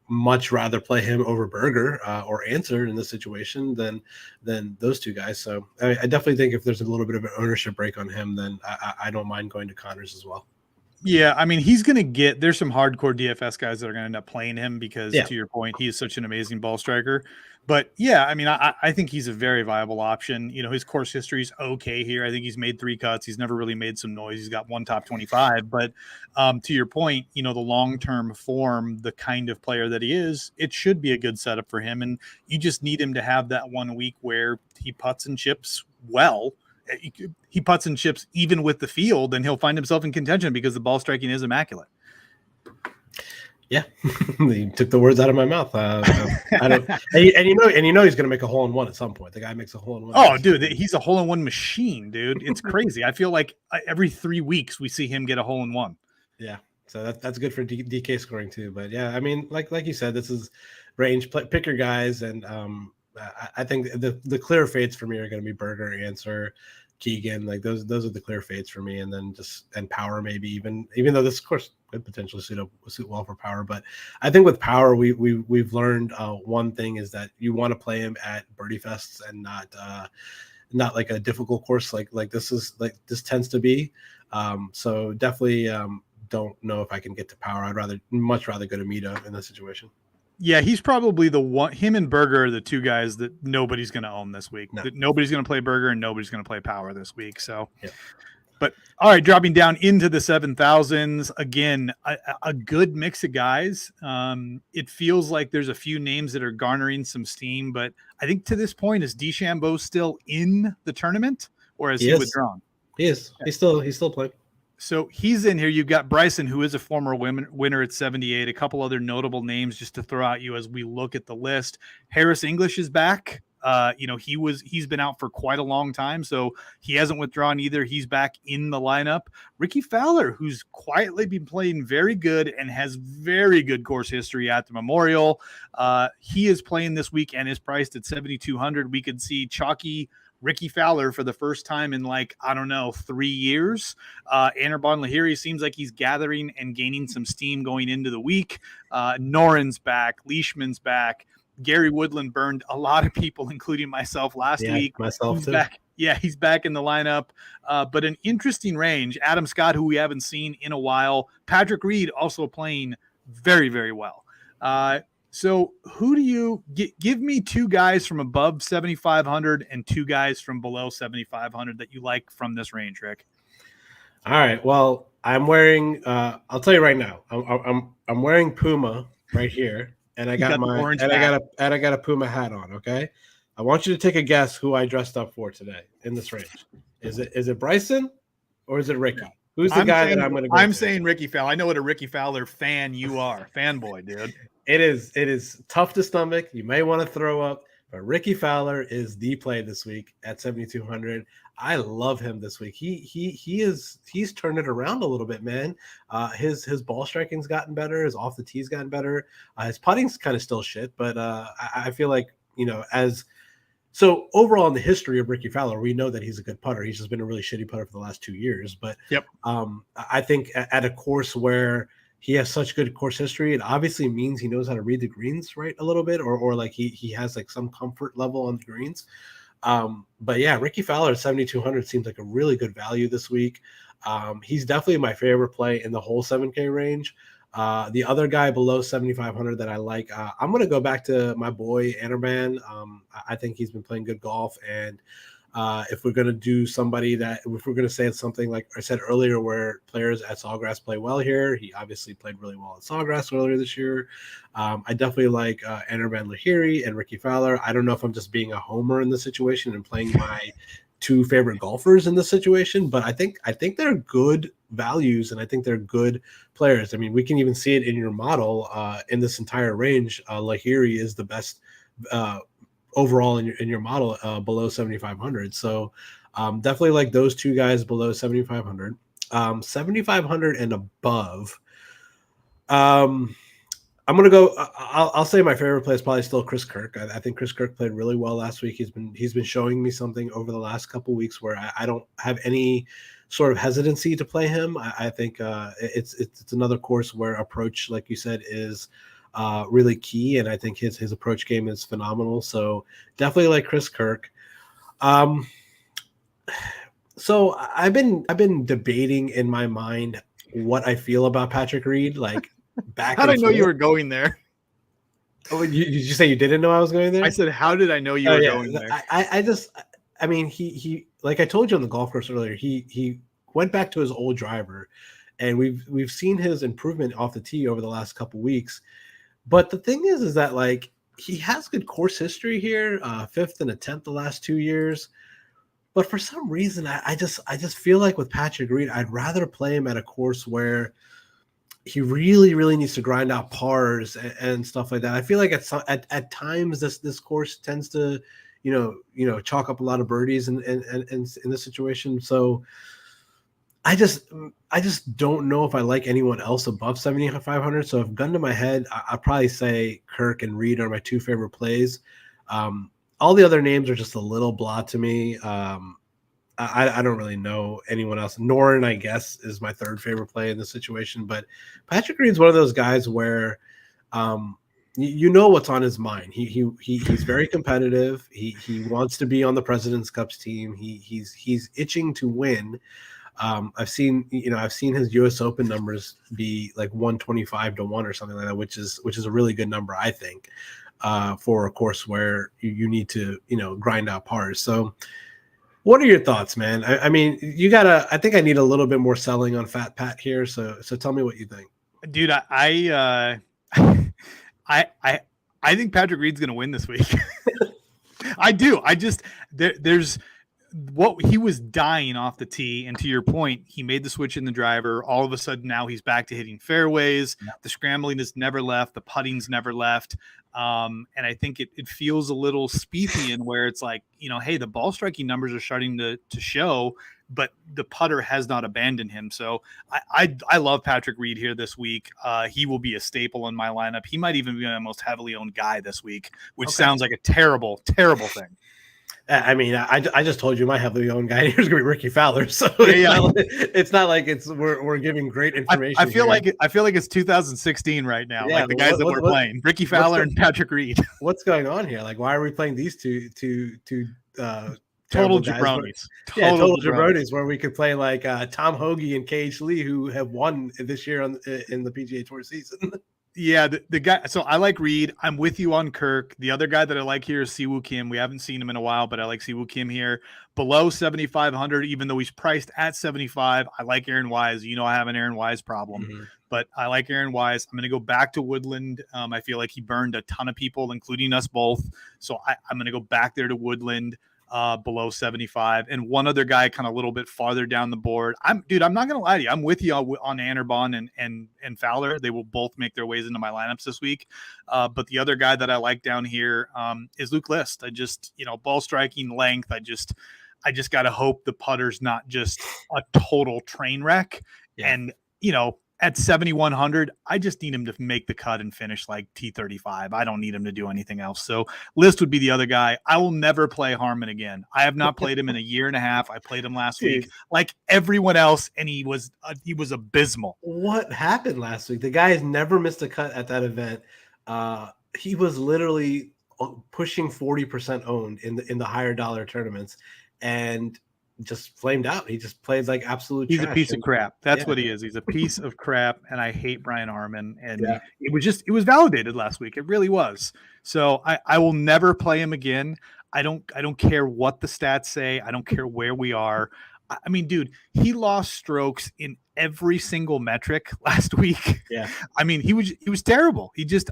much rather play him over Berger or Answer in this situation than those 2 guys. So I definitely think if there's a little bit of an ownership break on him, then I don't mind going to Connors as well. Yeah, I mean, there's some hardcore DFS guys that are going to end up playing him because, to your point, he is such an amazing ball striker. But yeah, I mean, I think he's a very viable option. His course history is okay here. I think he's made 3 cuts. He's never really made some noise. He's got 1 top 25. But to your point, the long-term form, the kind of player that he is, it should be a good setup for him. And you just need him to have that 1 week where he putts and chips well. He putts and chips even with the field, and he'll find himself in contention because the ball striking is immaculate. Yeah, he took the words out of my mouth. I don't, and he's going to make a hole in one at some point. The guy makes a hole in one. Oh, dude, he's a hole in one machine, dude. It's crazy. I feel like every 3 weeks we see him get a hole in one. Yeah, so that's good for DK scoring too. But yeah, I mean, like you said, this is range. Pick your guys, and I think the clear fades for me are going to be Berger, Answer, Keegan. Like those are the clear fades for me, and then and Power maybe even though this course could potentially suit well for Power. But I think with Power, we've learned one thing is that you want to play him at birdie fests and not like a difficult course like this tends to be. So definitely don't know if I can get to Power. I'd much rather go to Mita in this situation. Yeah, he's probably the one. Him and Berger are the 2 guys that nobody's going to own this week. No. Nobody's going to play Berger and nobody's going to play Power this week. So, But all right, dropping down into the 7,000s again, a good mix of guys. It feels like there's a few names that are garnering some steam, but I think to this point, is DeChambeau still in the tournament, or has he withdrawn? He is. He's still playing. So he's in here. You've got Bryson, who is a former winner at 78. A couple other notable names just to throw at you as we look at the list. Harris English is back. He's been out for quite a long time, so he hasn't withdrawn either. He's back in the lineup. Ricky Fowler, who's quietly been playing very good and has very good course history at the Memorial. He is playing this week and is priced at 7,200. We could see chalky Ricky Fowler for the first time in 3 years. Anirban Lahiri seems like he's gathering and gaining some steam going into the week. Noren's back. Leishman's back. Gary Woodland burned a lot of people, including myself, last week. Myself he's too. Back. Yeah, he's back in the lineup. But an interesting range. Adam Scott, who we haven't seen in a while. Patrick Reed also playing very, very well. So who do you give me two guys from above 7,500 and two guys from below 7,500 that you like from this range, Rick? All right. Well, I'm wearing. I'll tell you right now. I'm wearing Puma right here, and I got my orange and I got a Puma hat on. Okay. I want you to take a guess who I dressed up for today in this range. Is it Bryson or is it Ricky? Who's the guy that I'm going to go I'm to? saying Ricky Fowler. I know what a Ricky Fowler fan you are. Fanboy, dude. It is tough to stomach. You may want to throw up, but Ricky Fowler is the play this week at 7,200. I love him this week. He's turned it around a little bit, man. His ball striking's gotten better. His off the tee's gotten better. His putting's kind of still shit, but I feel like, so overall in the history of Ricky Fowler, we know that he's a good putter. He's just been a really shitty putter for the last 2 years. But yep. I think at a course where he has such good course history, it obviously means he knows how to read the greens right a little bit, or like he has like some comfort level on the greens. But yeah, Ricky Fowler at 7,200 seems like a really good value this week. He's definitely my favorite play in the whole 7K range. The other guy below 7,500 that I like, I'm going to go back to my boy Anirban. I think he's been playing good golf, and if we're going to do if we're going to say something like I said earlier, where players at Sawgrass play well here, he obviously played really well at Sawgrass earlier this year. I definitely like Anirban Lahiri and Ricky Fowler. I don't know if I'm just being a homer in this situation and playing my two favorite golfers in this situation, but I think they're good values, and I think they're good players. I mean, we can even see it in your model in this entire range. Lahiri is the best overall in your model below 7,500. So definitely like those two guys below 7,500. 7,500 and above. I'm gonna go. I'll say my favorite play is probably still Chris Kirk. I think Chris Kirk played really well last week. He's been showing me something over the last couple of weeks where I don't have any sort of hesitancy to play him. I think it's another course where approach, like you said, is really key, and I think his approach game is phenomenal. So definitely like Chris Kirk. So I've been debating in my mind what I feel about Patrick Reed, like. How did I know you were going there? Oh, did you say you didn't know I was going there? I said, how did I know you were going there? I mean, he like I told you on the golf course earlier, he went back to his old driver, and we've seen his improvement off the tee over the last couple weeks. But the thing is that like he has good course history here, 5th and a 10th the last 2 years. But for some reason, I just feel like with Patrick Reed, I'd rather play him at a course where he really, really needs to grind out pars and stuff like that. I feel like at times this course tends to, chalk up a lot of birdies in this situation. So I just don't know if I like anyone else above 7,500. So if gun to my head, I'd probably say Kirk and Reed are my two favorite plays. All the other names are just a little blah to me. I don't really know anyone else. Noren, I guess, is my third favorite play in this situation. But Patrick Reed's one of those guys where you know what's on his mind. He's very competitive. He wants to be on the President's Cups team. He's itching to win. I've seen his US Open numbers be like 125-1 or something like that, which is a really good number, I think, for a course where you need to grind out pars. So What are your thoughts, man? I mean, you gotta. I think I need a little bit more selling on Fat Pat here. So tell me what you think. Dude, I I think Patrick Reed's gonna win this week. I do. I just there's what he was dying off the tee, and to your point, he made the switch in the driver. All of a sudden, now he's back to hitting fairways. The scrambling has never left. The putting's never left. And I think it feels a little Spiethian where it's like, hey, the ball striking numbers are starting to show, but the putter has not abandoned him. So I love Patrick Reed here this week. He will be a staple in my lineup. He might even be my most heavily owned guy this week, which sounds like a terrible, terrible thing. I mean, I just told you my heavily owned guy here's gonna be Ricky Fowler, so it's not like we're giving great information. I feel like it's 2016 right now. Yeah, like the guys that we're playing, Ricky Fowler and Patrick Reed. What's going on here? Like, why are we playing these two total jabronis? Total jabronis, where we could play like Tom Hoagie and Cage Lee, who have won this year in the PGA Tour season. Yeah, the guy. So I like Reed. I'm with you on Kirk. The other guy that I like here is Siwoo Kim. We haven't seen him in a while, but I like Siwoo Kim here. Below 7,500, even though he's priced at 75. I like Aaron Wise. I have an Aaron Wise problem, but I like Aaron Wise. I'm going to go back to Woodland. I feel like he burned a ton of people, including us both. So I'm going to go back there to Woodland. Below 75, and one other guy kind of a little bit farther down the board. I'm not gonna lie to you, I'm with you on Anderbon and Fowler. They will both make their ways into my lineups this week. But the other guy that I like down here is Luke List. I just, ball striking length. I just gotta hope the putter's not just a total train wreck. Yeah. And at 7,100, I just need him to make the cut and finish like T35. I don't need him to do anything else. So List would be the other guy. I will never play Harmon again. I have not played him in a year and a half. I played him last week like everyone else, and he was abysmal. What happened last week? The guy has never missed a cut at that event. He was literally pushing 40% owned in the higher dollar tournaments, and just flamed out. He just plays like absolute he's trash. A piece of crap. That's what he is. He's a piece of crap, and I hate Brian Harmon. And it was validated last week. It really was. So I will never play him again. I don't care what the stats say. I don't care where we are. I mean, dude, he lost strokes in every single metric last week. Yeah. I mean, he was terrible. He just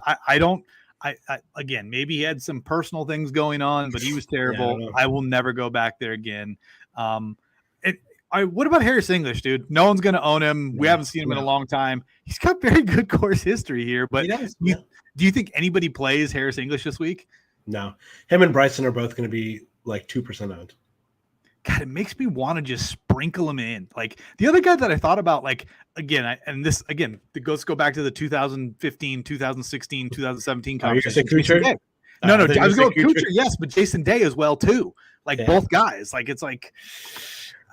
again, maybe he had some personal things going on, but he was terrible. I will never go back there again. What about Harris English, dude? No one's going to own him. We haven't seen him in a long time. He's got very good course history here, but do you think anybody plays Harris English this week? No. Him and Bryson are both going to be like 2% owned. God, it makes me want to just sprinkle him in. Like the other guy that I thought about, like, again, go back to the 2015, 2016, 2017 conversation. You say Kuchar? No, I was going Kuchar, yes, but Jason Day as well too. Like both guys. Like it's like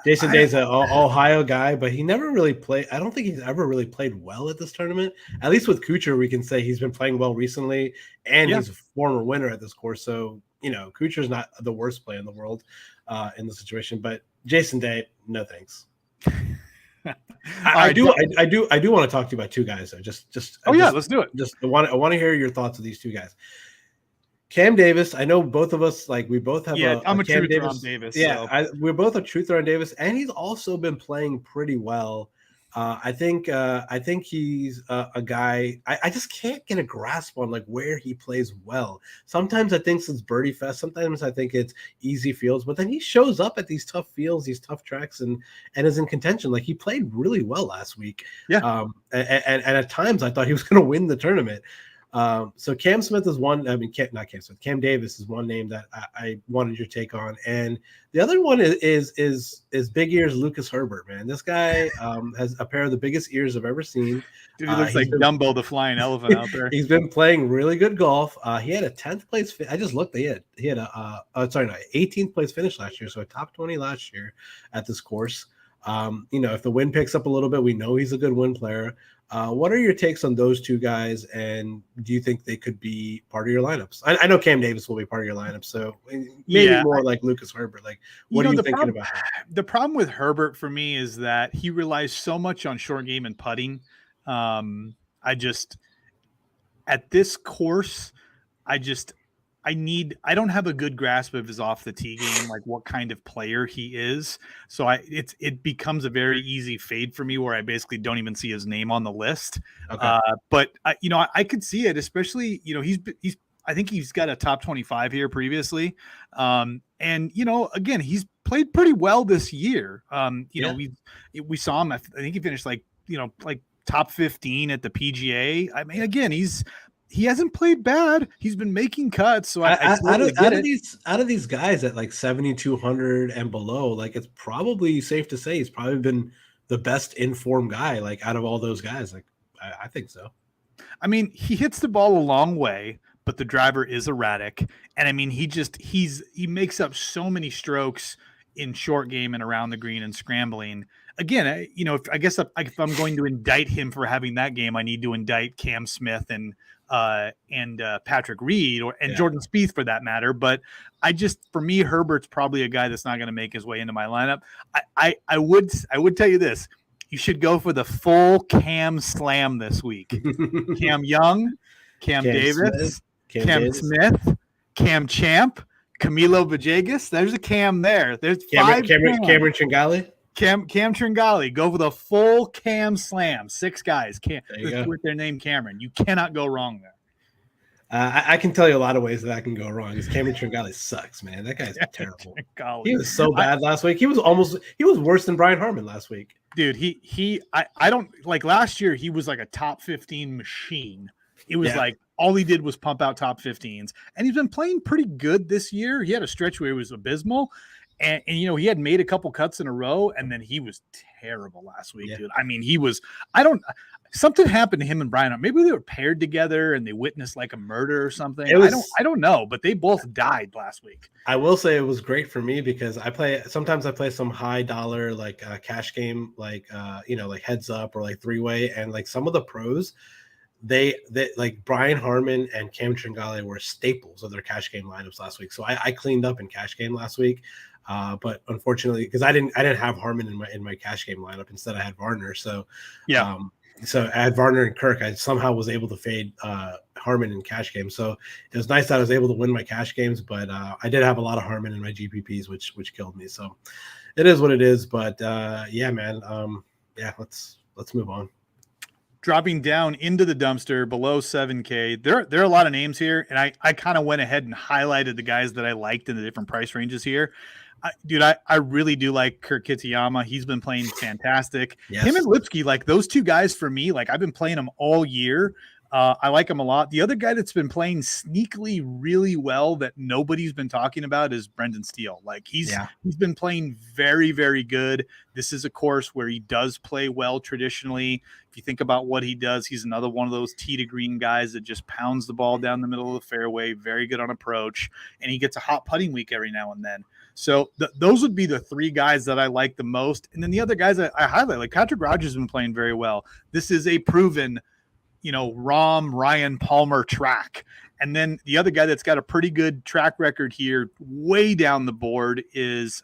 Jason Day's an Ohio guy, but he never really played. I don't think he's ever really played well at this tournament. At least with Kuchar, we can say he's been playing well recently, and he's a former winner at this course. So Kuchar's not the worst play in the world in the situation. But Jason Day, no thanks. I do want to talk to you about two guys though. Let's do it. I want to hear your thoughts of these two guys. Cam Davis, I know both of us, like we both have I'm a truther on Davis. Yeah, so. We're both a truther on Davis, and he's also been playing pretty well. I think he's a guy. I just can't get a grasp on like where he plays well. Sometimes I think it's Birdie Fest. Sometimes I think it's easy fields, but then he shows up at these tough fields, these tough tracks, and is in contention. Like he played really well last week. Yeah. And at times I thought he was going to win the tournament. So Cam Smith is one. I mean, not Cam Smith. Cam Davis is one name that I wanted your take on, and the other one is big ears Lucas Herbert. Man, this guy has a pair of the biggest ears I've ever seen. Dude, he looks like Dumbo the flying elephant out there. He's been playing really good golf. He had a 10th place. I just looked. He had a 18th place finish last year, so a top 20 last year at this course. If the wind picks up a little bit, we know he's a good wind player. What are your takes on those two guys, and do you think they could be part of your lineups? I know Cam Davis will be part of your lineup, so maybe more like Lucas Herbert. Like, what are you thinking about him? The problem with Herbert for me is that he relies so much on short game and putting. At this course, I don't have a good grasp of his off the tee game, like what kind of player he is. So it becomes a very easy fade for me where I basically don't even see his name on the list. Okay. But I could see it, especially, he's I think he's got a top 25 here previously. And again, he's played pretty well this year. We saw him, I think he finished like top 15 at the PGA. I mean, again, he hasn't played bad. He's been making cuts, so I totally get it. Out of these guys at like 7,200 and below, like it's probably safe to say he's probably been the best informed guy, like out of all those guys. Like I think so. I mean, he hits the ball a long way, but the driver is erratic, and I mean, he makes up so many strokes in short game and around the green and scrambling. Again, if I'm going to indict him for having that game, I need to indict Cam Smith and Patrick Reed and Jordan Spieth for that matter. But for me, Herbert's probably a guy that's not going to make his way into my lineup. I would tell you this: you should go for the full Cam slam this week. Cam Young, Cam Davis, Cam Smith, Cam Champ, Camilo Villegas. There's a Cam there. There's Cameron Tringali. Cam Tringali. Go for the full Cam slam. 6 guys with their name Cameron. You cannot go wrong there. I can tell you a lot of ways that can go wrong. Because Cameron Tringali sucks, man. That guy's terrible. He was so bad last week. He was worse than Brian Harman last week. Dude, I don't like last year. He was like a top 15 machine. It was like all he did was pump out top 15s, and he's been playing pretty good this year. He had a stretch where he was abysmal. And he had made a couple cuts in a row, and then he was terrible last week, dude. I mean, something happened to him and Brian. Maybe they were paired together and they witnessed like a murder or something. I don't know, but they both died last week. I will say it was great for me because sometimes I play some high dollar, like cash game, like heads up or like 3-way. And like some of the pros, they like Brian Harman and Cam Tringali were staples of their cash game lineups last week. So I cleaned up in cash game last week. But unfortunately, because I didn't have Harman in my cash game lineup. Instead, I had Varner. So so I had Varner and Kirk. I somehow was able to fade Harman in cash game. So it was nice that I was able to win my cash games. But I did have a lot of Harman in my GPPs, which killed me. So it is what it is. But man. Let's move on. Dropping down into the dumpster below 7K. There are a lot of names here, and I kind of went ahead and highlighted the guys that I liked in the different price ranges here. I really do like Kurt Kitayama. He's been playing fantastic. Yes. Him and Lipsky, like those two guys for me, like I've been playing them all year. I like him a lot. The other guy that's been playing sneakily really well that nobody's been talking about is Brendan Steele. Like he's been playing very, very good. This is a course where he does play well traditionally. If you think about what he does, he's another one of those tee to green guys that just pounds the ball down the middle of the fairway, very good on approach, and he gets a hot putting week every now and then. So those would be the 3 guys that I like the most. And then the other guys that I highlight, like Patrick Rogers has been playing very well. This is a proven, Ryan Palmer track. And then the other guy that's got a pretty good track record here way down the board is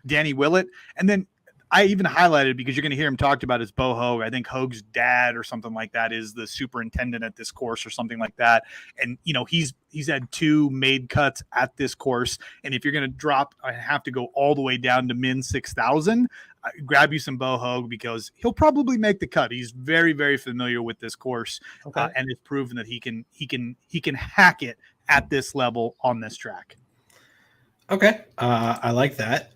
Danny Willett. And then I even highlighted, because you're going to hear him talked about, as Bo Hogue. I think Hogue's dad or something like that is the superintendent at this course or something like that. And, he's had 2 made cuts at this course. And if you're going to drop, I have to go all the way down to min 6,000, grab you some Bo Hogue, because he'll probably make the cut. He's very, very familiar with this course, and it's proven that he can hack it at this level on this track. Okay. I like that.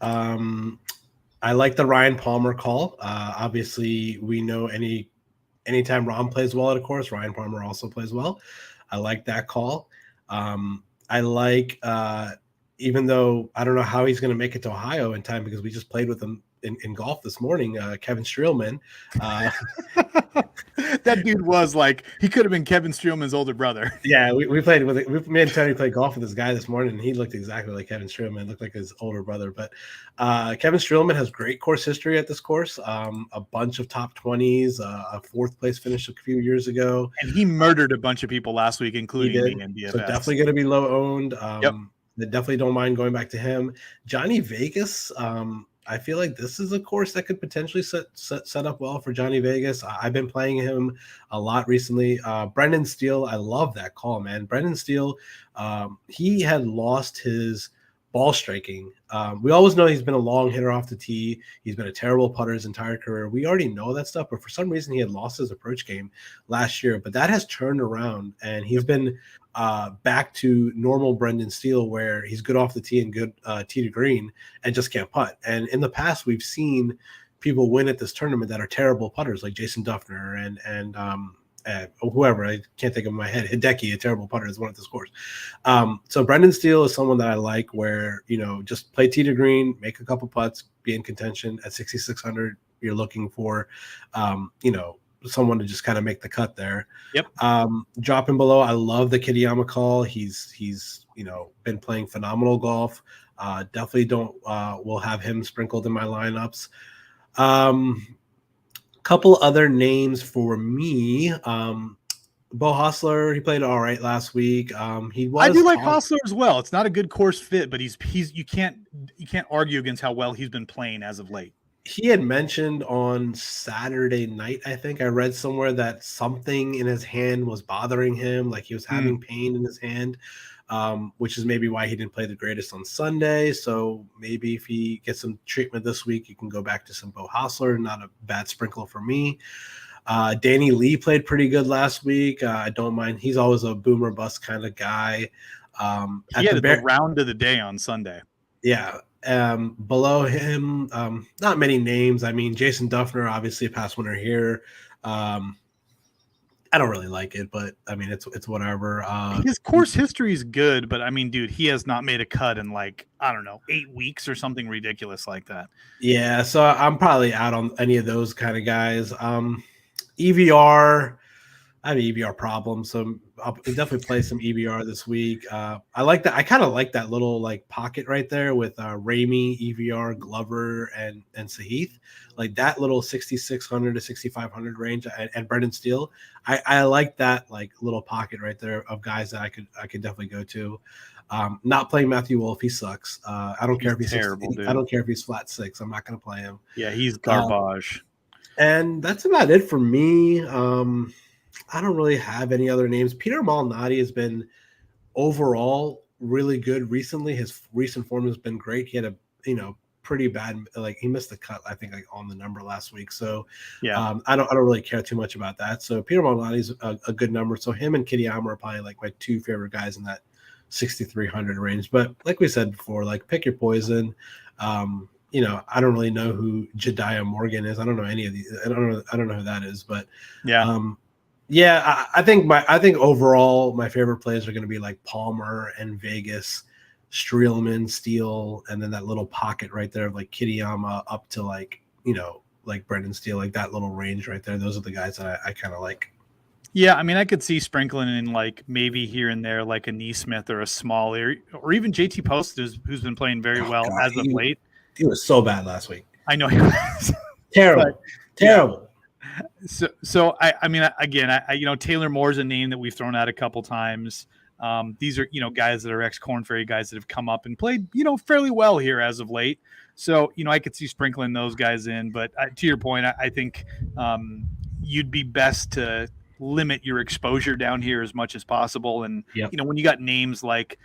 I like the Ryan Palmer call. Obviously, we know anytime Ron plays well at a course, Ryan Palmer also plays well. I like that call. I like, even though I don't know how he's going to make it to Ohio in time, because we just played with him in golf this morning, Kevin Streelman. That dude was like, he could have been Kevin Streelman's older brother. Yeah, we played with it. Me and Tony played golf with this guy this morning, and he looked exactly like Kevin Streelman, looked like his older brother. But Kevin Streelman has great course history at this course, a bunch of top 20s, a 4th place finish a few years ago. And he murdered a bunch of people last week, including me and DFS. So definitely going to be low owned. Yep. They definitely don't mind going back to him. Johnny Vegas, I feel like this is a course that could potentially set up well for Johnny Vegas. I've been playing him a lot recently. Brendan Steele, I love that call, man. Brendan Steele, he had lost his ball striking. We always know he's been a long hitter off the tee. He's been a terrible putter his entire career. We already know that stuff, but for some reason he had lost his approach game last year. But that has turned around, and he's been back to normal Brendan Steele, where he's good off the tee and good tee to green and just can't putt. And in the past, we've seen people win at this tournament that are terrible putters, like Jason Duffner and whoever. I can't think of my head. Hideki, a terrible putter, has won at this course. So Brendan Steele is someone that I like, where, you know, just play tee to green, make a couple putts, be in contention at 6,600. You're looking for, you know, someone to just kind of make the cut there. Yep. Dropping below, I love the Kitayama call. He's you know, been playing phenomenal golf. Definitely will have him sprinkled in my lineups. Couple other names for me. Bo Hostler, he played all right last week. He was. I do like Hostler as well. It's not a good course fit, but he's you can't argue against how well he's been playing as of late. He had mentioned on Saturday night, I think I read somewhere, that something in his hand was bothering him, like he was having pain in his hand, which is maybe why he didn't play the greatest on Sunday. So maybe if he gets some treatment this week, you can go back to some Bo Hostler. Not a bad sprinkle for me. Danny Lee played pretty good last week. I don't mind. He's always a boomer bust kind of guy. He had the round of the day on Sunday. Yeah. Below him, not many names. I mean, Jason Duffner, obviously a past winner here. I don't really like it, but I mean, it's whatever. His course history is good, but I mean, dude, he has not made a cut in, like, I don't know, 8 weeks or something ridiculous like that. Yeah, so I'm probably out on any of those kind of guys. EVR, I have an EVR problem, so I'll definitely play some EVR this week. I like that. I kind of like that little like pocket right there with Ramey, EVR, Glover, and Sahith. Like that little 6,600 to 6,500 range, and Brendan Steele. I like that like little pocket right there of guys that I could definitely go to. Not playing Matthew Wolf, he sucks. I don't care if he's terrible. I don't care if he's flat 6. I'm not going to play him. Yeah, he's garbage. And that's about it for me. I don't really have any other names. Peter Malnati has been overall really good recently. His recent form has been great. He had a, you know, pretty bad, like he missed the cut, I think, like on the number last week. So yeah, I don't really care too much about that. So Peter Malnati is a good number. So him and Kitayama are probably like my 2 favorite guys in that 6,300 range. But like we said before, like pick your poison. You know, I don't really know who Jediah Morgan is. I don't know any of these. I don't know who that is. But yeah. Yeah, I think overall my favorite plays are going to be like Palmer and Vegas, Streelman, Steele, and then that little pocket right there of like Kitayama up to like, you know, like Brendan Steele, like that little range right there. Those are the guys that I kind of like. Yeah, I mean, I could see sprinkling in like maybe here and there like a Neesmith or a Small, or even JT Post, who's been playing very well as of late. He was so bad last week. I know he was terrible. Yeah. So I mean, again, you know, Taylor Moore's a name that we've thrown out a couple times. These are, you know, guys that are ex-Korn Ferry guys that have come up and played, you know, fairly well here as of late. So, you know, I could see sprinkling those guys in. But to your point, I think you'd be best to limit your exposure down here as much as possible. And, you know, when you got names like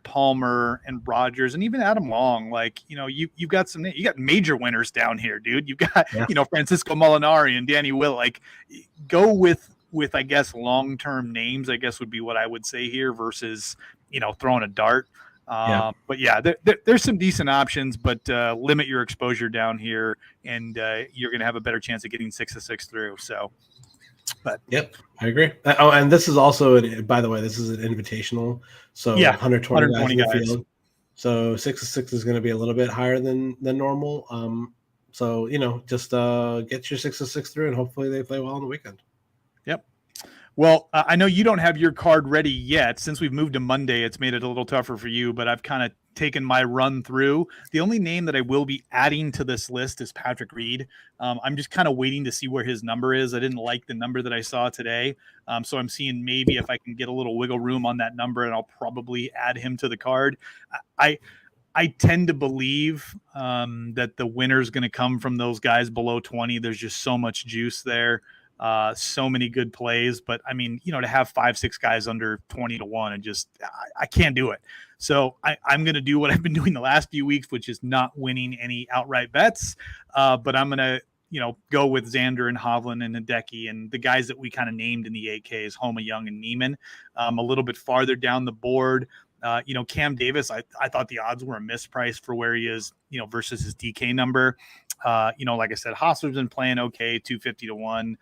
Palmer and Rogers and even Adam Long, like, you know, you've got you got major winners down here, dude. You've got, you know, Francisco Molinari and Danny Will. Like, go with I guess long-term names, I guess would be what I would say here versus, you know, throwing a dart. But yeah, there's some decent options, but limit your exposure down here, and you're going to have a better chance of getting 6 of 6 through. So. But yep, I agree. Oh, and this is also, by the way, this is an invitational. So yeah, 120 guys in the field. So 6 of 6 is going to be a little bit higher than normal. So, you know, just get your 6 of 6 through, and hopefully they play well on the weekend. Yep. Well, I know you don't have your card ready yet. Since we've moved to Monday, it's made it a little tougher for you, but I've kind of taken my run through. The only name that I will be adding to this list is Patrick Reed. I'm just kind of waiting to see where his number is. I didn't like the number that I saw today. So I'm seeing maybe if I can get a little wiggle room on that number, and I'll probably add him to the card. I I tend to believe that the winner is going to come from those guys below 20. There's just so much juice there. So many good plays, but I mean, to have 5-6 guys under 20-1 and just, I can't do it. So I'm going to do what I've been doing the last few weeks, which is not winning any outright bets. But I'm going to, go with Xander and Hovland and Hideki and the guys that we kind of named in the 8Ks, Homa, Young, and Neiman. A little bit farther down the board, Cam Davis, I thought the odds were a mispriced for where he is, versus his DK number. Like I said, Hosler's been playing okay, 250-1.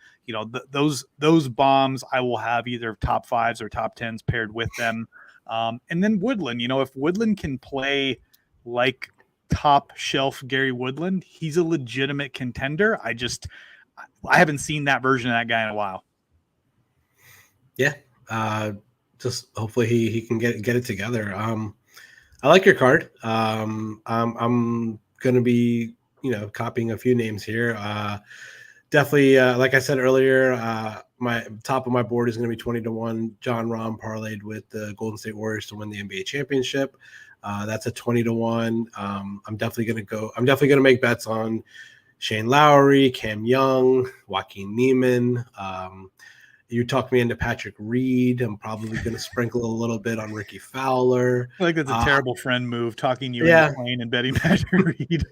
Those bombs I will have either top 5s or top 10s paired with them. And then Woodland, if Woodland can play like top shelf Gary Woodland, he's a legitimate contender. I haven't seen that version of that guy in a while. Yeah. Just hopefully he can get it together. I like your card. I'm going to be, copying a few names here. Definitely, like I said earlier, my top of my board is going to be 20-1 John Rahm parlayed with the Golden State Warriors to win the NBA championship. That's a 20-1. I'm definitely going to make bets on Shane Lowry, Cam Young, Joaquin Neiman. You talked me into Patrick Reed. I'm probably going to sprinkle a little bit on Ricky Fowler. I think that's a terrible friend move, talking you into playing and betting Patrick Reed.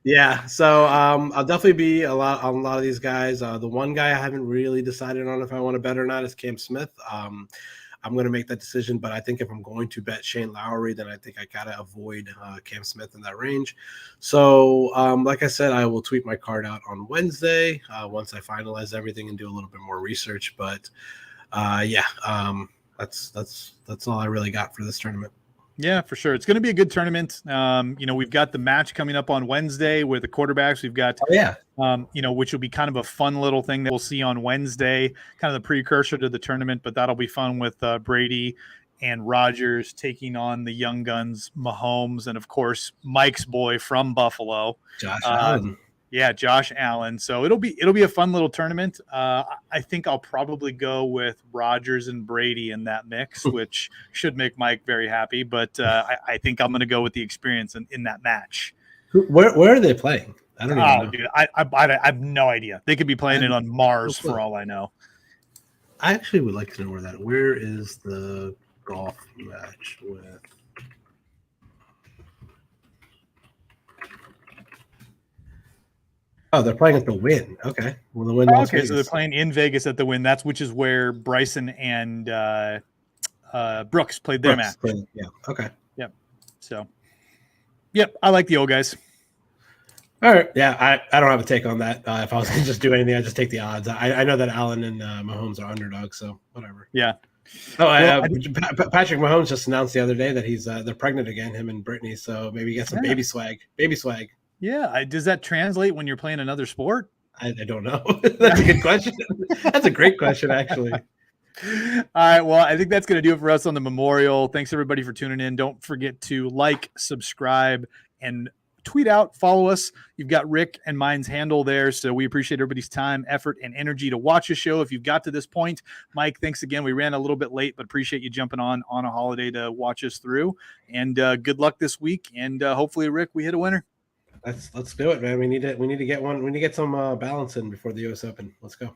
Yeah, so I'll definitely be on a lot of these guys. The one guy I haven't really decided on if I want to bet or not is Cam Smith. I'm going to make that decision, but I think if I'm going to bet Shane Lowry, then I think I got to avoid Cam Smith in that range. So, like I said, I will tweet my card out on Wednesday once I finalize everything and do a little bit more research. But that's all I really got for this tournament. Yeah, for sure. It's going to be a good tournament. We've got the match coming up on Wednesday with the quarterbacks. We've got, which will be kind of a fun little thing that we'll see on Wednesday, kind of the precursor to the tournament, but that'll be fun with Brady and Rodgers taking on the young guns, Mahomes, and of course, Mike's boy from Buffalo, Josh Allen. Yeah, Josh Allen. So it'll be a fun little tournament. I think I'll probably go with Rodgers and Brady in that mix, which should make Mike very happy. But I think I'm going to go with the experience in that match. Where are they playing? I don't even know. Dude, I have no idea. They could be playing it on Mars for all I know. I actually would like to know where is the golf match with? Oh, they're playing at the Wynn. Okay. Well, the Wynn. Okay, so they're playing in Vegas at the Wynn. Which is where Bryson and Brooks played their match. Yeah. Okay. Yep. So, yep. I like the old guys. All right. Yeah, I don't have a take on that. If I was going to just do anything, I'd just take the odds. I know that Allen and Mahomes are underdogs, so whatever. Yeah. Oh, Patrick Mahomes just announced the other day that he's they're pregnant again, him and Brittany. So maybe get some baby swag. Baby swag. Yeah. Does that translate when you're playing another sport? I don't know. That's a good question. That's a great question, actually. All right. Well, I think that's going to do it for us on the Memorial. Thanks, everybody, for tuning in. Don't forget to like, subscribe, and tweet out, follow us. You've got Rick and mine's handle there. So we appreciate everybody's time, effort, and energy to watch the show. If you've got to this point, Mike, thanks again. We ran a little bit late, but appreciate you jumping on a holiday to watch us through. And good luck this week. And hopefully, Rick, we hit a winner. Let's do it, man. We need to get one. We need to get some balance in before the U.S. Open. Let's go.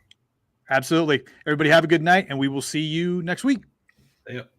Absolutely. Everybody have a good night, and we will see you next week. Yep.